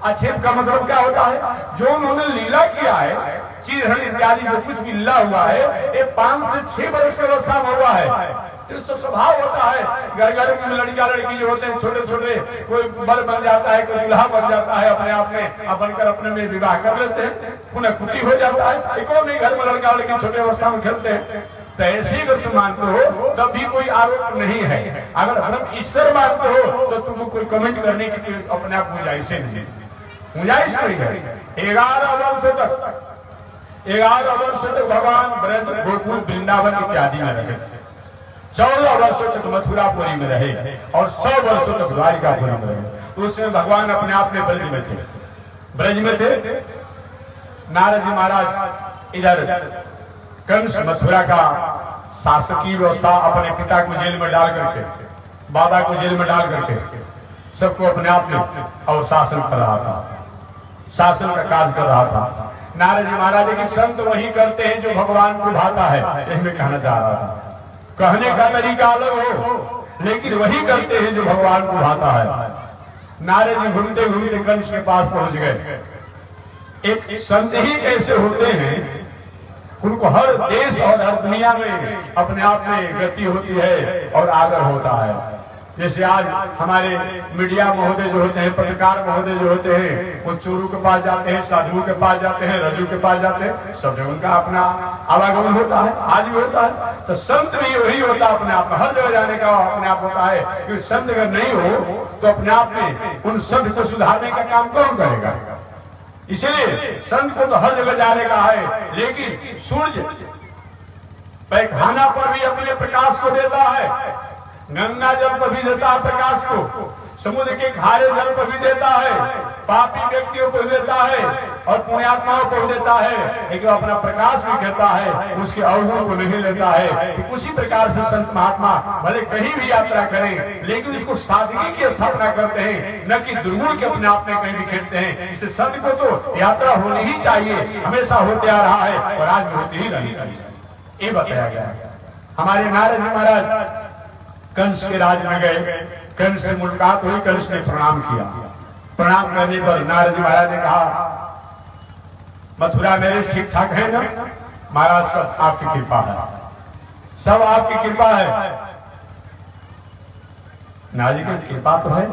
आक्षेप का मतलब क्या होता है? जो उन्होंने लीला किया है, चीरहरण इत्यादि जो कुछ भी लीला हुआ है, ये 5 से 6 वर्ष की अवस्था में हुआ है। तो उसका स्वभाव होता है। घर घर में लड़का लड़की जो होते हैं छोटे छोटे, कोई बर बन जाता है, कोई दूल्हा बन जाता है, अपने आप में बनकर अपने में विवाह कर लेते हैं, पुनः कुटी हो जाता है। एक और नहीं घर में लड़का लड़की छोटे अवस्था में खेलते हैं। तो ऐसे अगर तुम मानते हो तब भी कोई आरोप नहीं है। अगर ब्रह्म ईश्वर मानते हो तो तुमको कोई कमेंट करने की अपने आप गुंजाइश नहीं, गुंजाइश नहीं है। 11 वर्ष तक भगवान ब्रज गोकुल वृंदावन इत्यादि में रहे, 14 वर्षों तक मथुरापुरी में रहे और 100 वर्षों तक द्वारिकापुरी में रहे। तो उसमें भगवान अपने आप में ब्रज में थे, ब्रज में थे। नारद जी महाराज इधर कंस मथुरा का शासकीय व्यवस्था अपने पिता को जेल में डाल करके, बाबा को जेल में डाल करके सबको अपने आप में और शासन कर रहा था, शासन का काज कर रहा था। नारद जी महाराज की संत वही करते हैं जो भगवान को भाता है, यही मैं कहना चाह रहा था। कहने का तरीका अलग हो लेकिन वही करते हैं जो भगवान को भाता है। नारद जी घूमते घूमते कंस के पास पहुंच गए। एक संत ही ऐसे होते हैं उनको हर देश और हर दुनिया में अपने आप में गति होती है और आदर होता है। जैसे आज हमारे मीडिया महोदय जो होते हैं, पत्रकार महोदय जो होते हैं, वो चोरों के पास जाते हैं, साधुओं के पास जाते हैं, रजू के पास जाते हैं, सब जगह उनका अपना आवागमन होता है, आज भी होता है। तो संत भी वही होता है, अपने आप में हर जगह जाने का अपने आप होता है। क्योंकि संत अगर नहीं हो तो अपने आप में उन संत को सुधारने का काम कौन करेगा? इसलिए संत को तो हर जगह जाने का है। लेकिन सूर्य पैखाना पर भी अपने प्रकाश को देता है, गंगा जल पर भी देता है प्रकाश को, समुद्र के खारे जल पर भी देता है, पापी व्यक्तियों को देता है और पुण्यात्माओं को देता है। लेकिन अपना प्रकाश भी कहता है, उसके अवगुण को नहीं लेता है। तो उसी प्रकार से संत महात्मा भले कहीं भी यात्रा करें लेकिन उसको सादगी की स्थापना करते हैं, न कि दुर्गुण के अपने आप में कहीं बिखेरते हैं। इसलिए संत को तो यात्रा होनी ही चाहिए, हमेशा होते आ रहा है और आज भी होती ही रहनी चाहिए, ये बताया गया। हमारे नारद जी महाराज कंस के राज में गए, कंस से मुलाकात हुई, कंस ने प्रणाम किया। प्रणाम करने पर नारद जी महाराज ने कहा, मथुरा मेरे ठीक ठाक है ना? महाराज सब आपकी कृपा है, सब आपकी कृपा है। नारद जी की कृपा तो है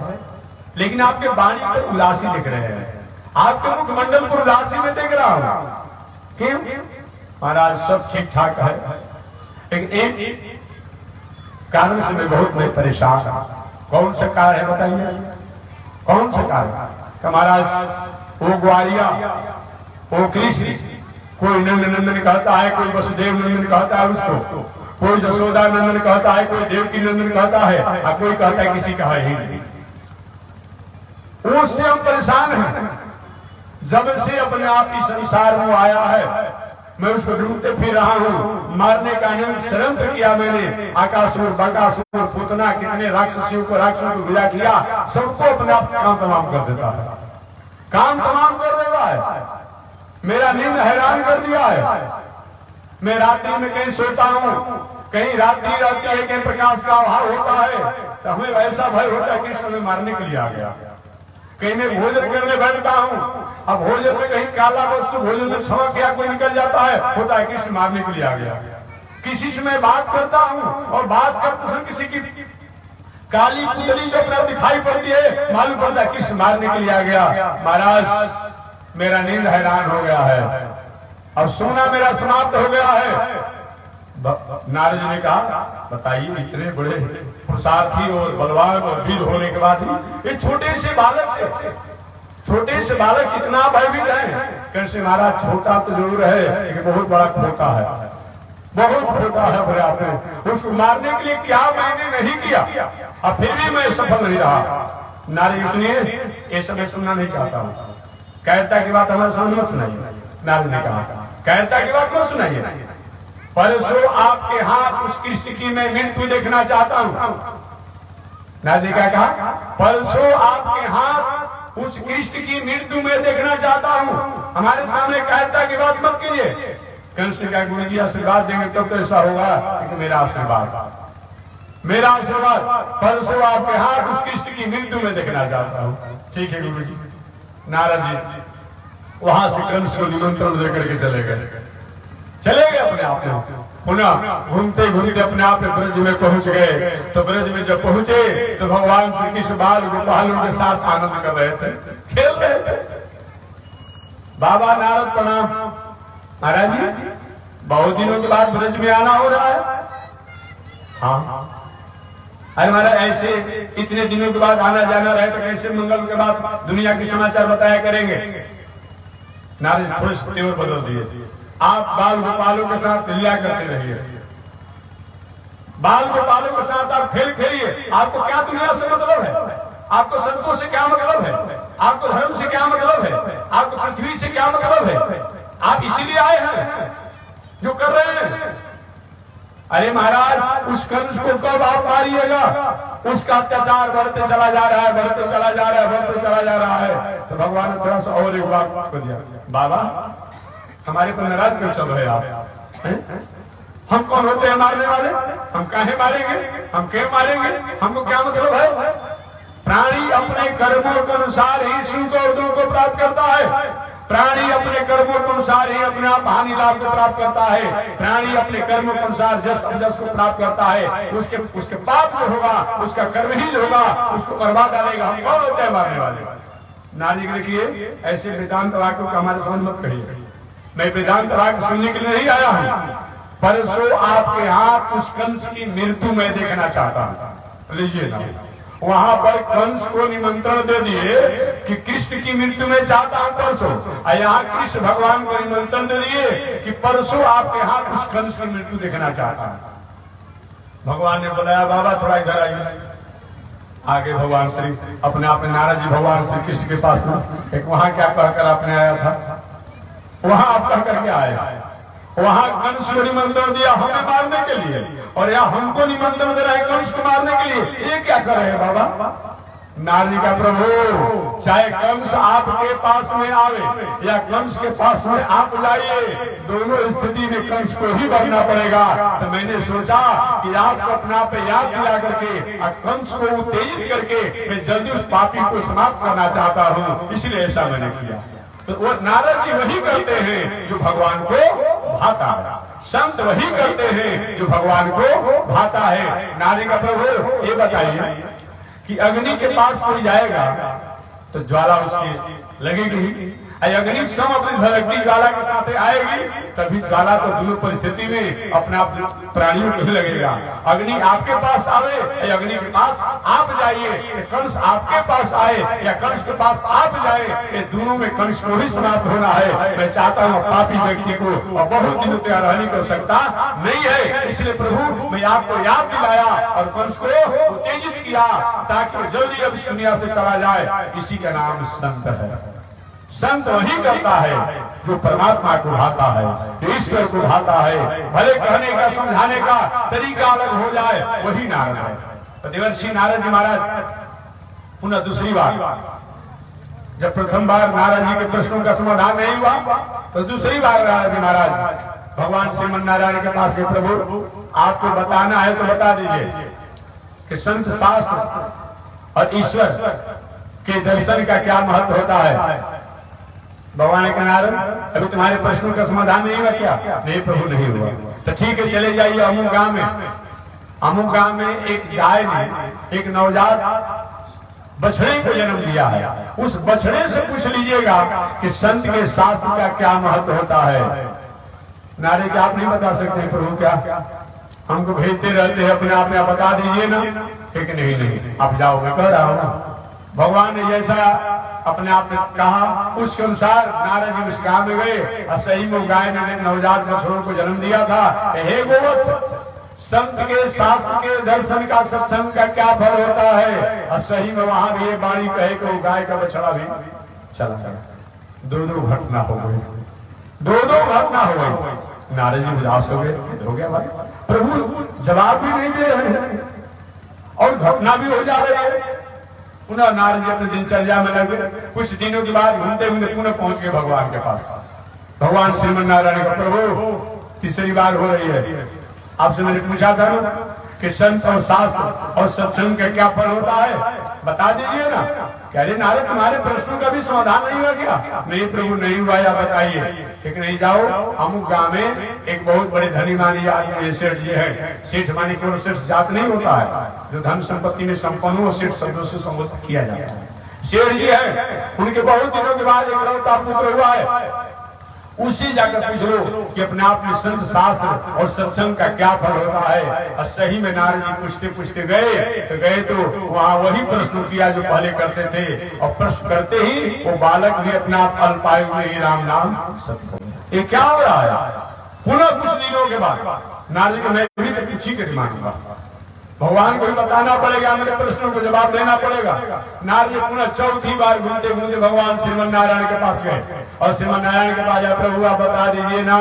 लेकिन आपके वाणी पर उदासी दिख रहे हैं, आपके मुखमंडल पर उदासी में देख रहा हूं। क्यों? महाराज सब ठीक ठाक है लेकिन एक कारण से मैं बहुत परेशान हूं। कौन सा कारण है बताइए? कौन सा कारण? महाराज वो ग्वालिया, वो कृष्ण, कोई नंद नंदन कहता है, कोई वसुदेव नंदन कहता है उसको, कोई जसोदा नंदन कहता है, कोई देवकी नंदन कहता है और कोई कहता है किसी का है ही नहीं। उससे हम परेशान हैं। जब से अपने आप इस संसार में आया है मैं उसको ढूंढते फिर रहा हूँ। मारने का अनंत षड्यंत्र किया मैंने, आकासुर, बकासुर, पूतना, कितने राक्षसियों को राक्षसों को विदा किया, सबको अपने आप काम तमाम कर देता है, काम तमाम कर देता है। मेरा नींद हैरान कर दिया है। मैं रात्रि में कहीं सोता हूँ, कहीं रात्रि रहती है, कहीं प्रकाश का अभाव होता है, तो हमें ऐसा भय होता है कृष्ण हमें मारने के लिए आ गया। कहीं मैं भोजन करने बैठता हूँ, अब भोजन में कहीं काला वस्तु भोजन में छमक गया, कोई निकल जाता है, होता है कृष्ण मारने के लिए आ गया। किसी से मैं बात करता हूँ और बात करते समय किसी की काली पुतली जो अपना दिखाई पड़ती है, मालूम पड़ता है कृष्ण मारने के लिए आ गया। महाराज मेरा नींद हैरान हो गया है, अब सोना मेरा समाप्त हो गया है। नारद जी ने कहा, बताइए इतने बड़े पुरुषार्थी और बलवान और वीर होने के बाद ये छोटे से बालक इतना भयभीत है? कैसे महाराज छोटा तो जरूर है लेकिन बहुत बड़ा खोटा है, बहुत खोटा है अपने आप में। उसको मारने के लिए क्या मैंने नहीं किया और फिर भी मैं सफल नहीं रहा। नारद सुनिए, ये समय सुनना नहीं चाहता हूँ, कहता की बात हमारे सामने मत सुनाइए। नारद ने कहा, कहता की बात मत सुनाइए, परसों आपके हाथ उस कृष्ण की मैं मृत्यु देखना चाहता हूँ। नारद ने क्या कहा? परसों आपके हाथ उस कृष्ण की मृत्यु में देखना चाहता हूँ, हमारे सामने कहता की बात मत कीजिए। कृष्ण का गुरु जी आशीर्वाद देंगे तब तो ऐसा होगा, लेकिन मेरा आशीर्वाद परसों आपके हाथ उस कृष्ण की मृत्यु में देखना चाहता हूँ। ठीक है गुरु जी। नारद जी वहां से कंस को निमंत्रण देकर के चले गए अपने आप में। पुनः घूमते घूमते अपने आप ब्रज में पहुंच गए। तो ब्रज में जब पहुंचे तो भगवान श्री कृष्ण बाल गोपालों के साथ आनंद कर रहे थे, खेल रहे थे। बाबा नारद प्रणाम। महाराज जी बहुत दिनों के बाद ब्रज में आना हो रहा है। हाँ अरे महाराज ऐसे इतने दिनों के बाद आना जाना रहे तो कैसे मंगल के बाद दुनिया के समाचार बताया करेंगे। नारद थोड़े से तेवर बदल दिए, आप बाल गोपालों के साथ लीला करते रहिए, बाल गोपालों के साथ आप खेल खेलिए। आपको क्या दुनिया से मतलब है, आपको संतों से क्या मतलब है, आपको धर्म से क्या मतलब है, आपको पृथ्वी से क्या मतलब है। आप इसीलिए आए हैं जो कर रहे हैं। अरे महाराज उस कंस को कब आप मारिएगा, उसका अत्याचार बढ़ते चला जा रहा है, बढ़ते चला जा रहा है, बढ़ते चला जा रहा है। तो भगवान ने थोड़ा सा और एक बात कर दिया, बाबा हमारे पर नाराज क्यों चल रहे आप? हम कौन होते हैं मारने वाले? हम काहे मारेंगे, हम क्यों मारेंगे, हमको क्या मतलब है? प्राणी अपने कर्मों के अनुसार ही सुख और दुख को प्राप्त करता है। प्राणी अपने कर्मों के अनुसार ही अपने आप हानि लाभ को प्राप्त करता है। प्राणी अपने कर्मों के अनुसार जस अजस को प्राप्त करता है। उसके पाप जो होगा, उसका कर्म ही जो होगा, उसको बर्बाद डालेगा। हम कौन होते हैं मारने वाले? नारद जी देखिए ऐसे वेदांत वाक्यों का हमारे समझ मत करिए। मैं वेदांत वाक्य सुनने के लिए नहीं आया हूँ, परसों आपके हाथ उस कंस की मृत्यु में देखना चाहता हूँ। लीजिए ना, वहां पर कंस को निमंत्रण दे दिए कि कृष्ण की मृत्यु में चाहता हूं परसों। यहाँ कृष्ण भगवान को निमंत्रण दे दिए कि परसों आपके हाथ उस कंस की मृत्यु देखना चाहता हूं। भगवान ने बुलाया, बाबा थोड़ा इधर आइए। आगे भगवान श्री अपने आप नारद जी भगवान श्री कृष्ण के पास में एक वहां क्या कहकर आपने आया था, वहां आप कह करके आए। वहां कंस को निमंत्रण दिया हमें मारने के लिए, और यहाँ हमको निमंत्रण दे रहे हैं कंस को मारने के लिए। ये क्या कर रहे हैं बाबा? नारद जी का प्रभु चाहे कंस आपके पास में आवे या कंस के पास में आप जाइए, दोनों स्थिति में कंस को ही बनना पड़ेगा। तो मैंने सोचा कि आपको अपना पे याद दिला करके और कंस को उत्तेजित करके मैं जल्दी उस पापी को समाप्त करना चाहता हूँ, इसलिए ऐसा मैंने किया। तो वो नारद जी वही करते हैं जो भगवान को भाता है, संत वही करते हैं जो भगवान को भाता है। नारद का प्रभु ये बताइए कि अग्नि के पास कोई जाएगा तो ज्वाला उसकी लगेगी, अग्नि सम अपनी धड़कती ज्वाला के साथ आएगी, तभी ज्वाला तो दोनों परिस्थिति में अपने आप प्राणियों को ही लगेगा। अग्नि आपके पास आवे या अग्नि के पास आप जाइए, कंस आपके पास आए या कंस के पास आप जाए, ये दोनों में कंस को ही समाप्त होना है। मैं चाहता हूँ पापी व्यक्ति को और बहुत दिनों तक रहने की आवश्यकता नहीं है, इसलिए प्रभु मैं आपको याद दिलाया और कंस को उत्तेजित किया ताकि वो जल्दी अब इस दुनिया से चला जाए। इसी का नाम संत है। संत वही करता है जो परमात्मा को भाता है, जो ईश्वर को भाता है। भले कहने का समझाने का तरीका अलग हो जाए, वही नारद है। तो देवर्षि नारद जी महाराज पुनः दूसरी बार, जब प्रथम बार नारद जी के प्रश्नों का समाधान नहीं हुआ तो दूसरी बार नारद जी महाराज भगवान श्रीमन नारायण के पास गए, प्रभु आपको बताना है तो बता दीजिए कि संत शास्त्र और ईश्वर के दर्शन का क्या महत्व होता है। भगवान ने कहा नारद अभी तुम्हारे प्रश्नों का समाधान नहीं हुआ क्या? नहीं प्रभु नहीं हुआ। तो ठीक है चले जाइए अमुक गांव में। अमुक गांव में एक गाय ने एक नवजात बछड़े को जन्म दिया है। उस बछड़े से पूछ लीजिएगा कि संत के शास्त्र का क्या महत्व होता है। नारद क्या आप नहीं बता सकते प्रभु? क्या हमको भेजते रहते हैं अपने आप में, आप बता दीजिए ना। ठीक नहीं आप जाओ, मैं कह रहा हूँ ना। भगवान ने जैसा अपने आप में कहा उसके अनुसार नारद जी उस गांव में गए और सही में गाय ने नवजात बछड़ों को जन्म दिया था। हे गोवत्स, संत के शास्त्र के दर्शन का सत्संग का क्या फल होता है। और सही में वहां भी ये वाणी कहे कि गाय का बछड़ा भी चला गया। दो घटना हो गई, दो घटना हो गई। नारद जी उदास हो गए, हो गया भाई, प्रभु जवाब भी नहीं दे रहे हैं और घटना भी हो जा रही है। पुनः नारद जी अपने दिनचर्या में लगे। कुछ दिनों के बाद घूमते घूमते पुनः पहुंच गए भगवान के पास। भगवान श्रीमन नारायण का प्रभु तीसरी बार हो रही है, आपसे मैंने पूछा था कि संत और शास्त्र और सत्संग का क्या फल होता है। बता दीजिए ना। कह रहे नारद तुम्हारे प्रश्नों का भी समाधान नहीं हुआ क्या? नहीं प्रभु नहीं हुआ, या बताइए। ठीक नहीं, जाओ अमुक गांव में एक बहुत बड़े धनी मानी आदमी सेठ जी है। सेठ मानी केवल सेठ जात नहीं होता है, जो धन संपत्ति में संपन्न हो सेठ शब्दों से संबोधित किया जाता है। सेठ जी है, उनके बहुत दिनों के बाद एक लौता पुत्र हुआ है। उसी जाकर पूछ लो कि अपने आप में संत शास्त्र और सत्संग का क्या फल होता है। और सही में नारद जी पूछते पूछते गए तो वहाँ वही प्रश्न किया जो पहले करते थे। और प्रश्न करते ही वो बालक भी अपना आप अल्पायु में ही राम नाम सत्संग। ये क्या हो रहा है? पुनः कुछ दिनों के बाद नारद जी मैं भी तो कुछ ही के मांगूंगा, भगवान को बताना पड़ेगा, मेरे प्रश्नों को जवाब देना पड़ेगा। नारद जी पुनः चौथी बार घूमते घूमते भगवान श्रीमन नारायण के पास गए और श्रीमन नारायण के पास जाए, प्रभु आप बता दीजिए ना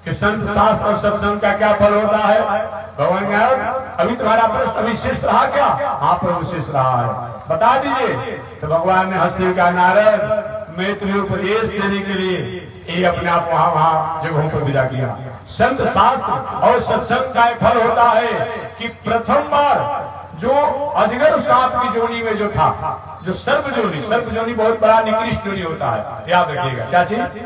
कि संत शास्त्र और सत्संग का क्या फल होता है। भगवान नारायण अभी तुम्हारा प्रश्न अभी शेष रहा क्या? हाँ प्रभु शेष रहा है, बता दीजिए। तो भगवान ने हंसने का, नारद मैं तुम्हें उपदेश देने के लिए ये अपने आप वहां जगहों पर विदा किया। संत शास्त्र और सत्संग का फल होता है कि प्रथम बार जो अजगर सांप की जोनी में जो था, जो सर्प जोनी बहुत बड़ा निकृष्ट जोनी होता है, याद रखिएगा। क्या चीज?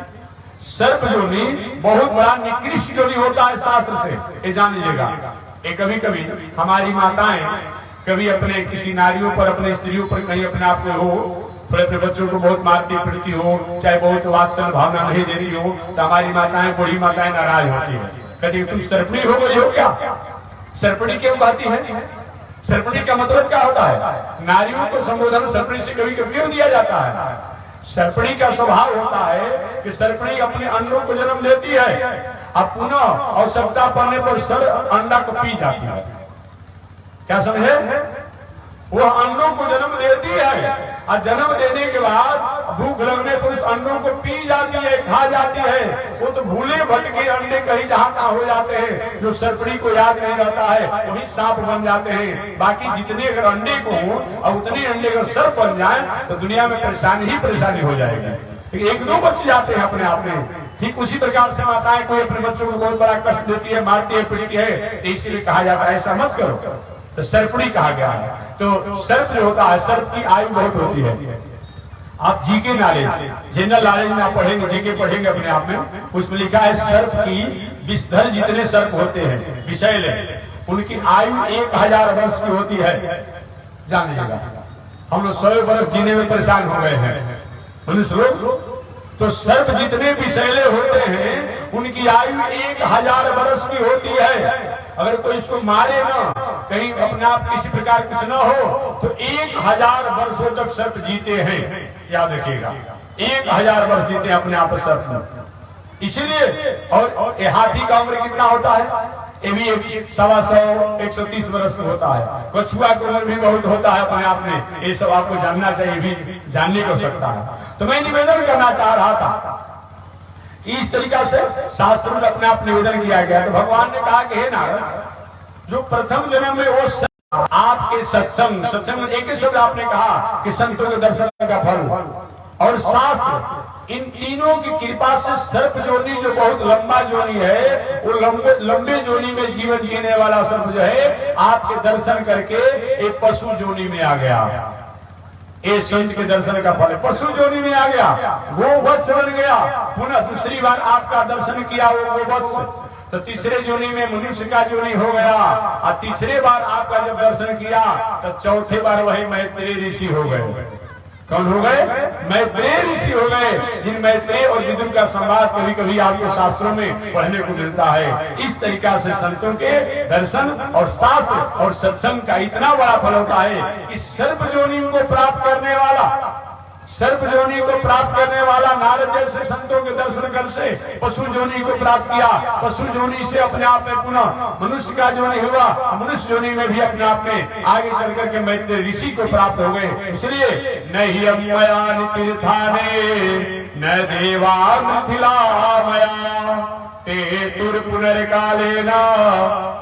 सर्प जोनी बहुत बड़ा निकृष्ट जोनी होता है शास्त्र से, ये जान लीजिएगा। कभी कभी हमारी माताएं कभी अपने किसी नारियों पर, अपने स्त्रियों पर कहीं अपने आप में हो, थोड़े अपने बच्चों को बहुत मारती पीटती हो, चाहे बहुत वात्सल भावना नहीं देती हो, तो हमारी माताएं, बूढ़ी माताएं नाराज होती है, कहती तुम सर्पणी हो गई हो क्या? सर्पणी क्यों कहती है? सर्पणी का मतलब क्या होता है? नारियों को संबोधन सर्पणी से कभी कभी क्यों दिया जाता है? सर्पणी का स्वभाव होता है कि सर्पणी अपने अंडों को जन्म देती है, अब पुनः आवश्यकता पड़ने पर सर अंडा को पी जाती है। क्या समझे? वो अंडों को जन्म देती है और जन्म देने के बाद भूख लगने पर उस अंडों को पी जाती है, खा जाती है। वो तो भूले भटके अंडे कहीं जहाँ कहाँ हो जाते हैं, जो सर्पणी को याद नहीं रहता है वही सांप बन जाते हैं। बाकी जितने अगर अंडे को हो और उतने अंडे अगर सर्प बन जाए तो दुनिया में परेशानी ही परेशानी हो जाएगी। एक दो बच जाते हैं अपने आप में। ठीक उसी प्रकार से माताएं कोई अपने बच्चों को बहुत बड़ा कष्ट देती है, मारती है, पीटती है, इसीलिए कहा जाता है ऐसा मत करो, तो सर्पणी कहा गया है। तो सर्प जो होता है, सर्प की आयु बहुत होती है। आप जीके नॉलेज, जनरल नॉलेज में आप पढ़ेंगे, जीके पढ़ेंगे अपने आप में, उसमें लिखा है सर्प की विषधर जितने सर्प होते हैं विषैले, उनकी आयु 1000 वर्ष की होती है। जान लीजिएगा, हम लोग 100 वर्ष जीने में परेशान हो गए हैं मनुष्य लोग। तो सर्प जितने विषैले होते हैं उनकी आयु 1000 वर्ष की होती है। अगर कोई इसको मारे ना, कहीं अपने आप किसी प्रकार कुछ न हो, तो 1000 वर्षों तक सर्प जीते हैं। याद रखिएगा, 1000 वर्ष जीते हैं अपने आप सर्प। इसलिए और हाथी का उम्र कितना होता है? ये भी 125 130 वर्ष होता है। कछुआ की उम्र भी बहुत होता है अपने आप में। ये सब आपको जानना चाहिए, भी जानने को सकता है। तो मैं निवेदन करना चाह रहा था कि इस तरीका से शास्त्रों में अपने आप निवेदन किया गया। तो भगवान ने कहा कि हे नारद, जो प्रथम जन्म में वो आपके सत्संग एक ही शब्द आपने कहा कि संतों के दर्शन का फल और शास्त्र, इन तीनों की कृपा से सर्प जोनी जो बहुत लंबा जोनी है, वो लंबे जोनी में जीवन जीने वाला सर्प जो है, आपके दर्शन करके एक पशु जोनी में आ गया। ये संत के दर्शन का फल है, पशु जोनी में आ गया, गोवत्स बन गया। पुनः दूसरी बार आपका दर्शन किया वो गोवत्स, तो तीसरे जोनी में मनुष्य का जोनी हो गया। और तीसरे बार आपका जब दर्शन किया तो चौथे बार वही मैत्रेय ऋषि हो गए। कौन हो गए? मैत्रेय ऋषि हो गए, जिन मैत्रेय और विदुर का संवाद कभी कभी आपको शास्त्रों में पढ़ने को मिलता है। इस तरीका से संतों के दर्शन और शास्त्र और सत्संग का इतना बड़ा फल होता है कि सर्प जोनी को प्राप्त करने वाला नारद जैसे संतों के दर्शन कर से पशु जोनी को प्राप्त किया। पशु जोनी से अपने आप में पुनः मनुष्य का जोनी हुआ, मनुष्य जोनी में भी अपने आप में आगे चल करके मैत्रेय ऋषि को प्राप्त हो गए। इसलिए नहीं अमया तीर्थाने न देवा मिथिला मया ते तुर पुनर्काले न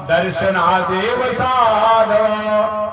दर्शना देव साधव।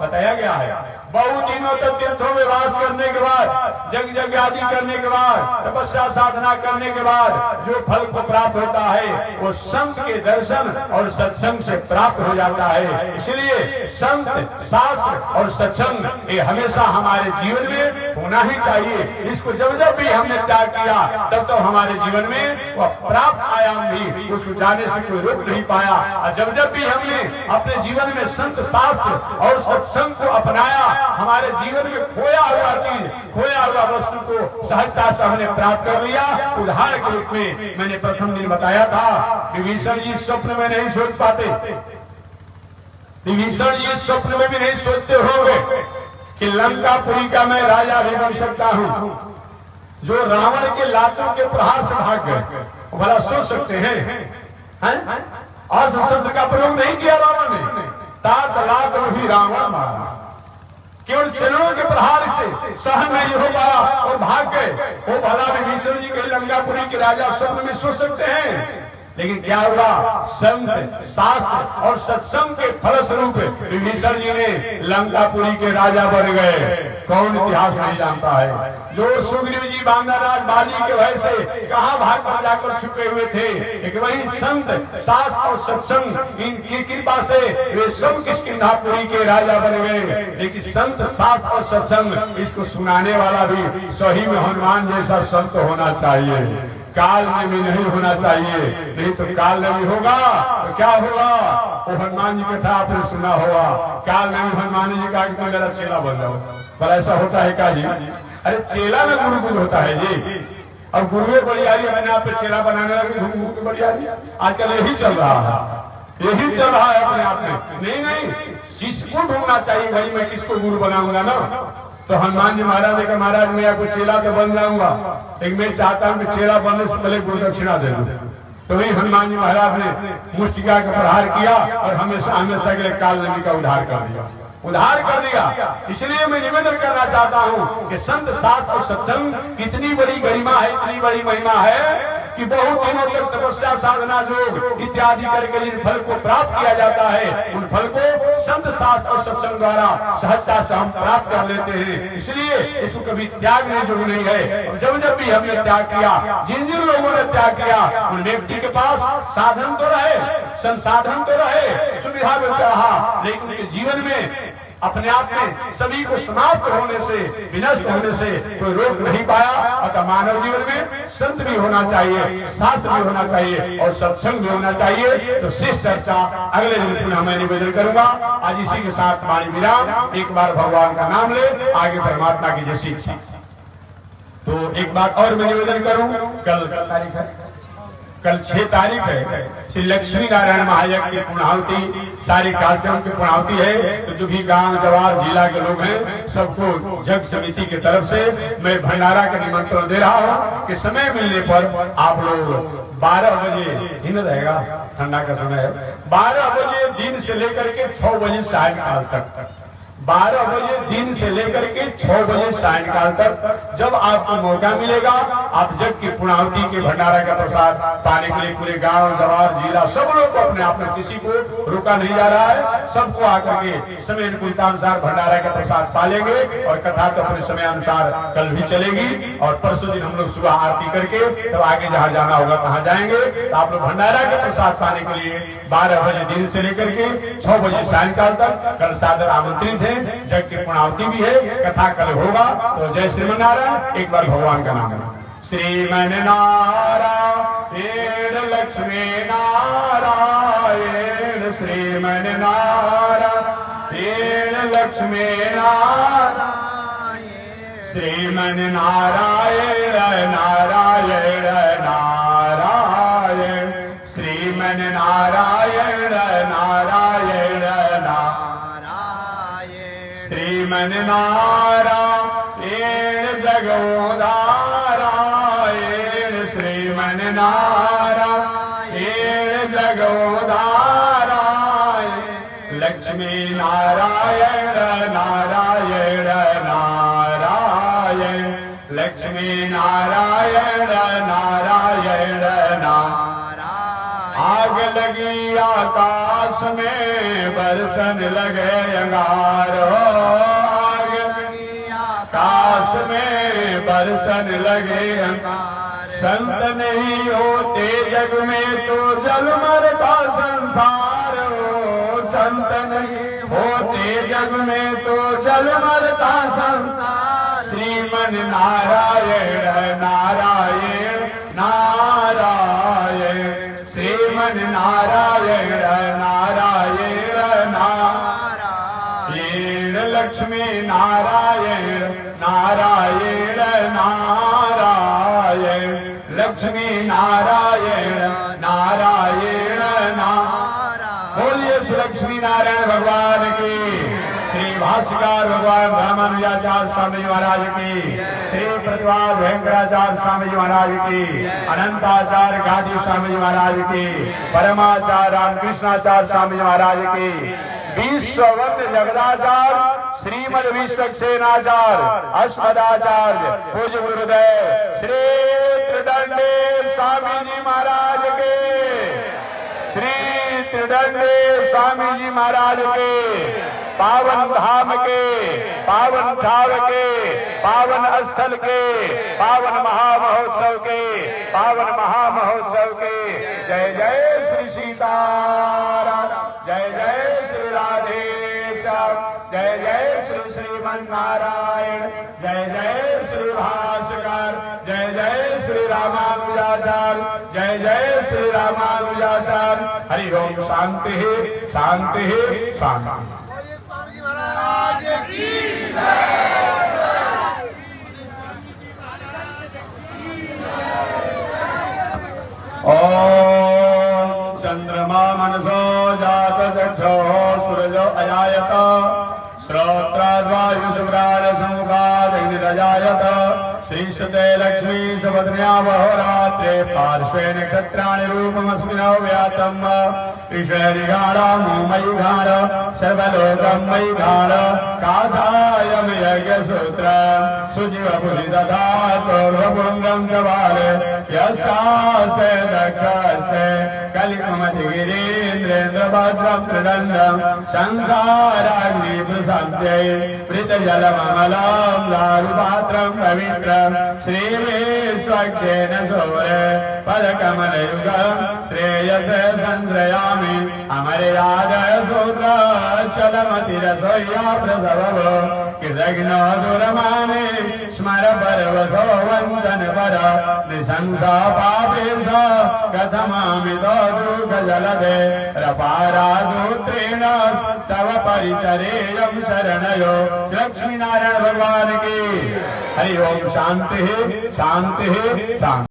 बताया गया है बहुत दिनों तक तीर्थों में वास करने के बाद जग यज्ञ आदि करने के बाद, तपस्या साधना करने के बाद जो फल को प्राप्त होता है वो संत के दर्शन और सत्संग से प्राप्त हो जाता है। इसलिए संत, शास्त्र और सत्संग ये हमेशा हमारे जीवन में होना ही चाहिए। इसको जब जब भी हमने त्याग किया तब तो हमारे जीवन में वह प्राप्त आयाम भी उसको जाने से कोई रोक नहीं पाया। और जब जब भी हमने अपने जीवन में संत, शास्त्र और सत्संग को अपनाया, हमारे जीवन में खोया हुआ चीज, खोया हुआ वस्तु को सहजता से हमने प्राप्त कर लिया। उदाहरण के रूप में मैंने प्रथम दिन बताया था, विभीषण जी स्वप्न में नहीं सोच पाते। विभीषण जी स्वप्न में भी नहीं सोचते होंगे कि लंकापुरी का मैं राजा भी बन सकता हूं। जो रावण के लातों के प्रहार से भाग गए, भला सोच सकते हैं? अस्त्र शस्त्र का प्रयोग नहीं किया रावण ने, तात लात ही रावण मारा। केवल चरणों के प्रहार से सहन नहीं हो पाया और भाग गए। वो भला विभीषण जी के लंकापुरी के राजा स्वप्न में सोच सकते हैं? लेकिन क्या हुआ? संत, शास्त्र और सत्संग के फलस्वरूप विभीषण जी ने लंकापुरी के राजा बन गए। कौन इतिहास नहीं जानता है? जो सुग्रीव जी बांदरराज बाली के भय से कहां भाग कर जाकर छुपे हुए थे, लेकिन वही संत, शास्त्र और सत्संग इनकी कृपा से वे सब किष्किंधापुरी के राजा बन गए। लेकिन संत, शास्त्र और सत्संग इसको सुनाने वाला भी सही में हनुमान जैसा संत होना चाहिए। काल में भी नहीं होना चाहिए, नहीं तो काल में भी होगा तो क्या होगा? वो हनुमान जी कथा आपने सुना होगा, काल में भी हनुमान जी कहा कि तुम मेरा चेला बन जाओ। पर ऐसा होता है क्या जी? अरे चेला में गुरु कुछ होता है जी। अब गुरुए बलियारी अपने आप पे चेला बनाने लगे, गुरु की बलियारी आजकल यही चल रहा है, यही चल रहा है अपने आप में। नहीं, शिष्य को ढूंढना चाहिए, भाई मैं किसको गुरु बनाऊंगा ना। तो हनुमान जी महाराज ने कहा, महाराज मैं आपको चेला तो बन जाऊंगा, लेकिन मैं चाहता हूं कि चेला बनने से पहले गुरु दक्षिणा दे दूं। तो वही हनुमान जी महाराज ने मुष्टिका का प्रहार किया और हमेशा हमेशा के लिए काल नदी का उद्धार कर दिया, उद्धार कर दिया। इसलिए मैं निवेदन करना चाहता हूं कि संत, शास्त्र और सत्संग कितनी बड़ी गरिमा है, इतनी बड़ी महिमा है कि बहुत दिनों तक तपस्या, साधना, योग इत्यादि करके जिन फल को प्राप्त किया जाता है, उन फल को संत, शास्त्र और सत्संग द्वारा सहजता से हम प्राप्त कर लेते हैं। इसलिए इसको कभी त्यागने जरूरी नहीं है। और जब जब भी हमने त्याग किया, जिन जिन लोगों ने त्याग किया, उन व्यक्ति के पास साधन तो रहे, संसाधन तो रहे, सुविधा भी रहा, लेकिन उनके जीवन में अपने आप में सभी को समाप्त होने से, विनष्ट होने से कोई रोक नहीं पाया। अतः मानव जीवन में संत भी होना चाहिए, शास्त्र भी होना चाहिए और सत्संग भी होना चाहिए। तो शेष चर्चा अगले दिन पुनः मैं निवेदन करूंगा। आज इसी के साथ वाणी विराम। एक बार भगवान का नाम ले, आगे परमात्मा की जैसी इच्छा। तो एक बात और मैं निवेदन करूं, कल तारीख है, कल 6 तारीख है, श्री लक्ष्मी नारायण महायज्ञ की पूर्णाहुति, सारे कार्यक्रम की पूर्णाहुति है। तो जो भी गांव, जवार, जिला के लोग हैं, सबको जग समिति की तरफ से मैं भंडारा का निमंत्रण दे रहा हूँ कि समय मिलने पर आप लोग 12 बजे ही न रहेगा, ठंडा का समय है, 12 बजे दिन से लेकर के 6 बजे सायंकाल तक, 12 बजे दिन से लेकर के 6 बजे सायंकाल तक जब आपको मौका मिलेगा, आप जग की पूर्णाहुति के भंडारा का प्रसाद पाने के लिए पूरे गांव, जवार, जिला सब लोग को अपने आप में, किसी को रोका नहीं जा रहा है, सबको आकर के समय अनुकूलतानुसार भंडारा का प्रसाद पालेंगे। और कथा तो अपने समय अनुसार कल भी चलेगी और परसों दिन हम लोग सुबह आरती करके तब आगे जहाँ जाना होगा वहां जाएंगे। तो आप लोग भंडारा का प्रसाद पाने के लिए 12 बजे दिन से लेकर के 6 बजे सायंकाल तक कल सादर आमंत्रित है। जग की पूर्णाहुति भी है, कथा कल होगा। तो जय श्रीमन्नारायण। एक बार भगवान का नाम है। श्रीमन्नारायण लक्ष्मी नारायण, श्रीमन्नारायण लक्ष्मी नारायण, श्रीमन्नारायण नारायण नारायण, श्रीमन्नारायण नारायण नारायण, श्रीमन्नारायण जगोदारायण, श्रीमन्नारायण जगोदारायण, लक्ष्मी नारायण नारायण नारायण, लक्ष्मी नारायण नारायण नारायण। आग लगी आकाश में बरसन लगे अंगार, आग लगी आकाश पास में बरसन लगे संत नहीं होते जग में तो जल मरता संसार हो। संत नहीं होते जग में तो जल मरता संसार। श्रीमन नारायण नारायण नारायण श्रीमन नारायण नारायण नारायण लक्ष्मी नारायण नारायण नारायण लक्ष्मी नारायण नारायण नारायण। बोलिए श्री लक्ष्मी नारायण भगवान की। श्री भाष्यकार भगवान रामानुजाचार्य स्वामी जी महाराज की। श्री प्रतिभात वेंकटाचार्य स्वामी जी महाराज की। अनंताचार्य गादी स्वामी जी महाराज की। परमाचार्य रामकृष्णाचार्य स्वामी जी महाराज की। विश्ववंद्य जगदाचार्य श्रीमद विश्वक्सेनाचार्य अस्मदाचार्य पूज्य गुरुदेव श्री त्रिदंडी स्वामी जी महाराज के। श्री त्रिदंडी स्वामी जी महाराज के पावन धाम के पावन ठाव के पावन स्थल के पावन महामहोत्सव के पावन महामहोत्सव के जय जय श्री सीताराम जय जय श्री राधेश्याम जय जय श्री श्रीमन नारायण जय जय श्री भाष्यकार जय जय श्री रामानुजाचार्य जय जय श्री रामानुजाचार्य। हरि ओम शांति शांति शांति। ओम चंद्रमा मनसो जात चक्षो सूरजो अजायत श्रोत्राद्वायुषुभ्राण समुखादग्निरजायत श्रीश्रुते लक्ष्मी सुभद्रया वहोरात्रे पार्श्वे नक्षत्राणि रूपमस्मिनो व्यातम् ईश्वरिघाणो मयुघाण सर्वलोकं मयुघाण काषायं यज्ञसूत्रं सुजीवपुषि तथा चौर्वपुण्ड्रं च बाले यस्यास्ते दक्षस्ते कलिकुमतिगिरीन्द्रेन्द्रभद्रं त्रिदण्डं संसाराग्निप्रशान्त्यै मृतजलममलं दारुपात्रं पवित्रं श्रीविश्वक्षेण सौरे पदकमलयुगं श्रेयसे संश्रयामि अमर्यादय सूत्र चलमतिरसोय्या प्रसवो कृतघ्नो दुरमाने स्मर परवसो वन्दन पर निशंसा पापेश कथमामितो दुःखजलधे रपारादूत्रेण तव परिचरेयं शरणयो। लक्ष्मी नारायण भगवान की। हरि ओम शांति शांति शांति।